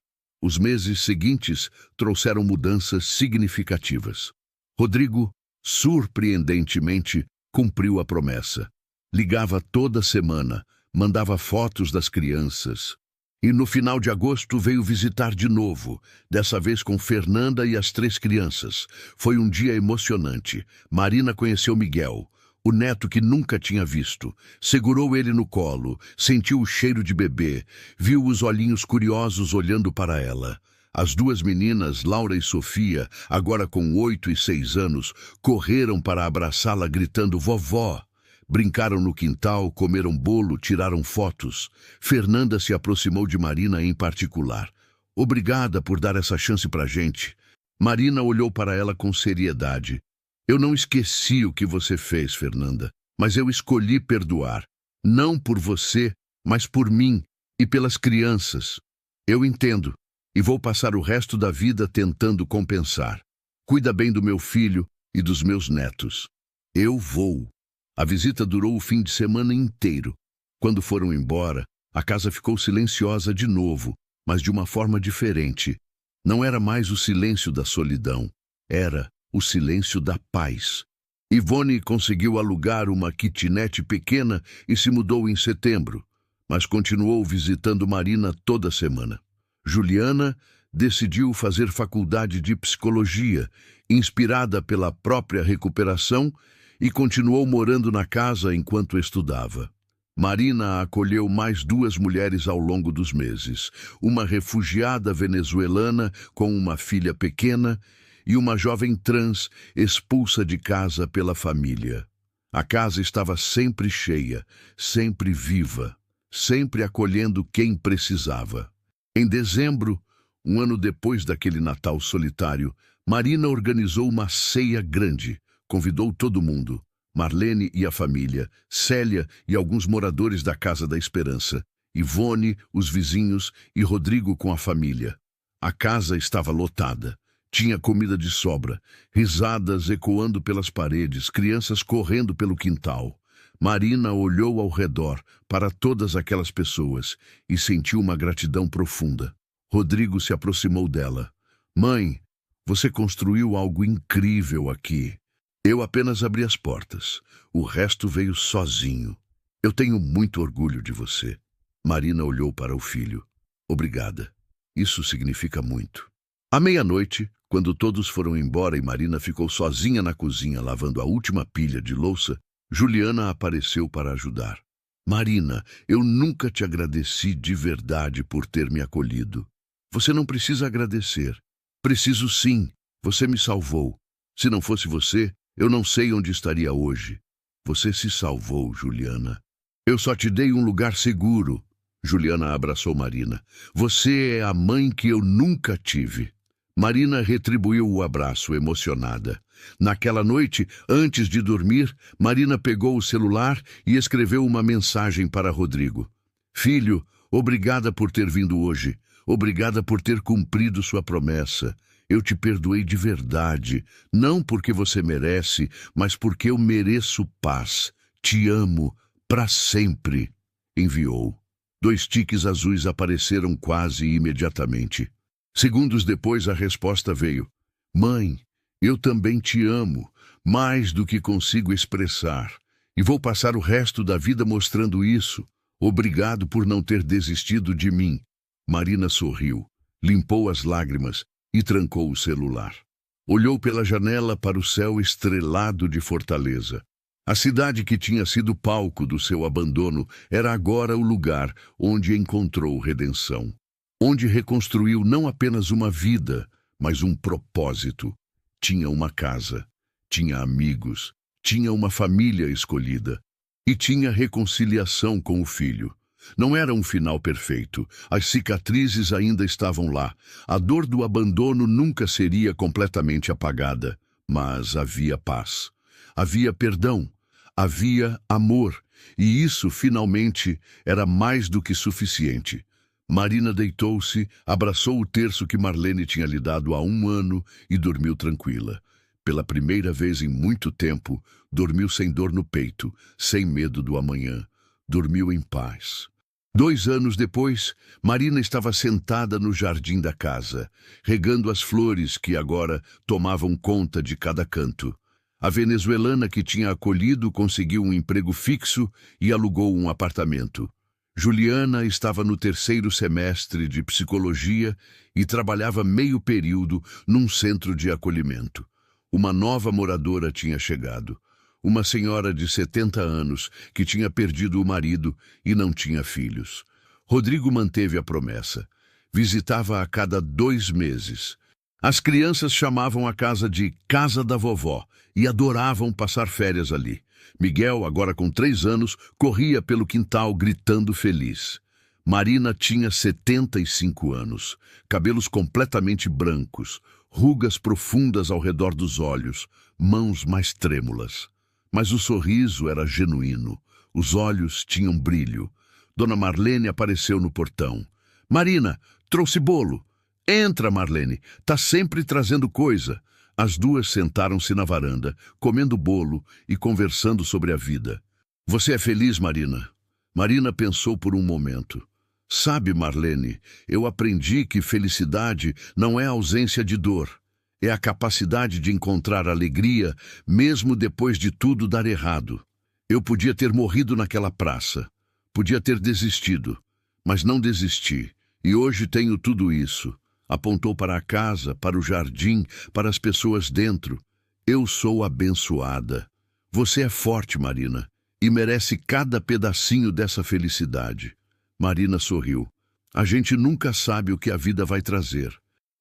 Os meses seguintes trouxeram mudanças significativas. Rodrigo, surpreendentemente, cumpriu a promessa. Ligava toda semana, mandava fotos das crianças. E no final de agosto veio visitar de novo, dessa vez com Fernanda e as 3 crianças. Foi um dia emocionante. Marina conheceu Miguel, o neto que nunca tinha visto. Segurou ele no colo, sentiu o cheiro de bebê, viu os olhinhos curiosos olhando para ela. As 2 meninas, Laura e Sofia, agora com 8 e 6 anos, correram para abraçá-la gritando vovó. Brincaram no quintal, comeram bolo, tiraram fotos. Fernanda se aproximou de Marina em particular. Obrigada por dar essa chance pra gente. Marina olhou para ela com seriedade. Eu não esqueci o que você fez, Fernanda, mas eu escolhi perdoar. Não por você, mas por mim e pelas crianças. Eu entendo e vou passar o resto da vida tentando compensar. Cuida bem do meu filho e dos meus netos. Eu vou. A visita durou o fim de semana inteiro. Quando foram embora, a casa ficou silenciosa de novo, mas de uma forma diferente. Não era mais o silêncio da solidão, era o silêncio da paz. Ivone conseguiu alugar uma kitnet pequena e se mudou em setembro, mas continuou visitando Marina toda semana. Juliana decidiu fazer faculdade de psicologia, inspirada pela própria recuperação, e continuou morando na casa enquanto estudava. Marina acolheu mais 2 mulheres ao longo dos meses, uma refugiada venezuelana com uma filha pequena e uma jovem trans expulsa de casa pela família. A casa estava sempre cheia, sempre viva, sempre acolhendo quem precisava. Em dezembro, um ano depois daquele Natal solitário, Marina organizou uma ceia grande. Convidou todo mundo, Marlene e a família, Célia e alguns moradores da Casa da Esperança, Ivone, os vizinhos e Rodrigo com a família. A casa estava lotada. Tinha comida de sobra, risadas ecoando pelas paredes, crianças correndo pelo quintal. Marina olhou ao redor para todas aquelas pessoas e sentiu uma gratidão profunda. Rodrigo se aproximou dela. Mãe, você construiu algo incrível aqui. Eu apenas abri as portas. O resto veio sozinho. Eu tenho muito orgulho de você. Marina olhou para o filho. Obrigada. Isso significa muito. À meia-noite, Quando todos foram embora e Marina ficou sozinha na cozinha lavando a última pilha de louça, Juliana apareceu para ajudar. Marina, eu nunca te agradeci de verdade por ter me acolhido. Você não precisa agradecer. Preciso sim. Você me salvou. Se não fosse você, eu não sei onde estaria hoje. Você se salvou, Juliana. Eu só te dei um lugar seguro. Juliana abraçou Marina. Você é a mãe que eu nunca tive. Marina retribuiu o abraço, emocionada. Naquela noite, antes de dormir, Marina pegou o celular e escreveu uma mensagem para Rodrigo. Filho, obrigada por ter vindo hoje. Obrigada por ter cumprido sua promessa. Eu te perdoei de verdade, não porque você merece, mas porque eu mereço paz. Te amo, para sempre. Enviou. 2 tiques azuis apareceram quase imediatamente. Segundos depois, a resposta veio. Mãe, eu também te amo, mais do que consigo expressar. E vou passar o resto da vida mostrando isso. Obrigado por não ter desistido de mim. Marina sorriu, limpou as lágrimas e trancou o celular. Olhou pela janela para o céu estrelado de Fortaleza. A cidade que tinha sido palco do seu abandono era agora o lugar onde encontrou redenção. Onde reconstruiu não apenas uma vida, mas um propósito. Tinha uma casa, tinha amigos, tinha uma família escolhida e tinha reconciliação com o filho. Não era um final perfeito, as cicatrizes ainda estavam lá, a dor do abandono nunca seria completamente apagada, mas havia paz, havia perdão, havia amor, e isso finalmente era mais do que suficiente. Marina deitou-se, abraçou o terço que Marlene tinha lhe dado há 1 ano e dormiu tranquila. Pela primeira vez em muito tempo, dormiu sem dor no peito, sem medo do amanhã. Dormiu em paz. 2 anos depois, Marina estava sentada no jardim da casa, regando as flores que agora tomavam conta de cada canto. A venezuelana que tinha acolhido conseguiu um emprego fixo e alugou um apartamento. Juliana estava no 3º semestre de psicologia e trabalhava meio período num centro de acolhimento. Uma nova moradora tinha chegado. Uma senhora de 70 anos que tinha perdido o marido e não tinha filhos. Rodrigo manteve a promessa. Visitava a cada 2 meses. As crianças chamavam a casa de Casa da Vovó e adoravam passar férias ali. Miguel, agora com 3 anos, corria pelo quintal gritando feliz. Marina tinha 75 anos, cabelos completamente brancos, rugas profundas ao redor dos olhos, mãos mais trêmulas. Mas o sorriso era genuíno, os olhos tinham brilho. Dona Marlene apareceu no portão. Marina, trouxe bolo. Entra, Marlene, tá sempre trazendo coisa. As duas sentaram-se na varanda, comendo bolo e conversando sobre a vida. Você é feliz, Marina? Marina pensou por um momento. Sabe, Marlene, eu aprendi que felicidade não é ausência de dor. É a capacidade de encontrar alegria, mesmo depois de tudo dar errado. Eu podia ter morrido naquela praça. Podia ter desistido. Mas não desisti. E hoje tenho tudo isso. Apontou para a casa, para o jardim, para as pessoas dentro. Eu sou abençoada. Você é forte, Marina, e merece cada pedacinho dessa felicidade. Marina sorriu. A gente nunca sabe o que a vida vai trazer,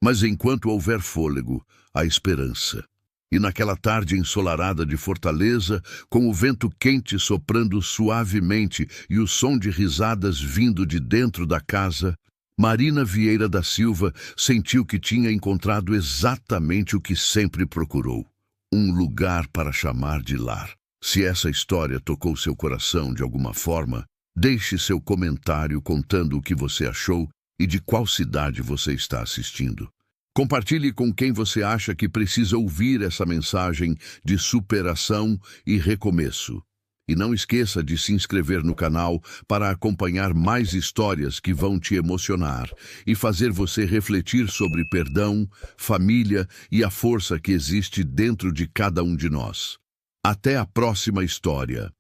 mas enquanto houver fôlego, há esperança. E naquela tarde ensolarada de Fortaleza, com o vento quente soprando suavemente e o som de risadas vindo de dentro da casa, Marina Vieira da Silva sentiu que tinha encontrado exatamente o que sempre procurou. Um lugar para chamar de lar. Se essa história tocou seu coração de alguma forma, deixe seu comentário contando o que você achou e de qual cidade você está assistindo. Compartilhe com quem você acha que precisa ouvir essa mensagem de superação e recomeço. E não esqueça de se inscrever no canal para acompanhar mais histórias que vão te emocionar e fazer você refletir sobre perdão, família e a força que existe dentro de cada um de nós. Até a próxima história.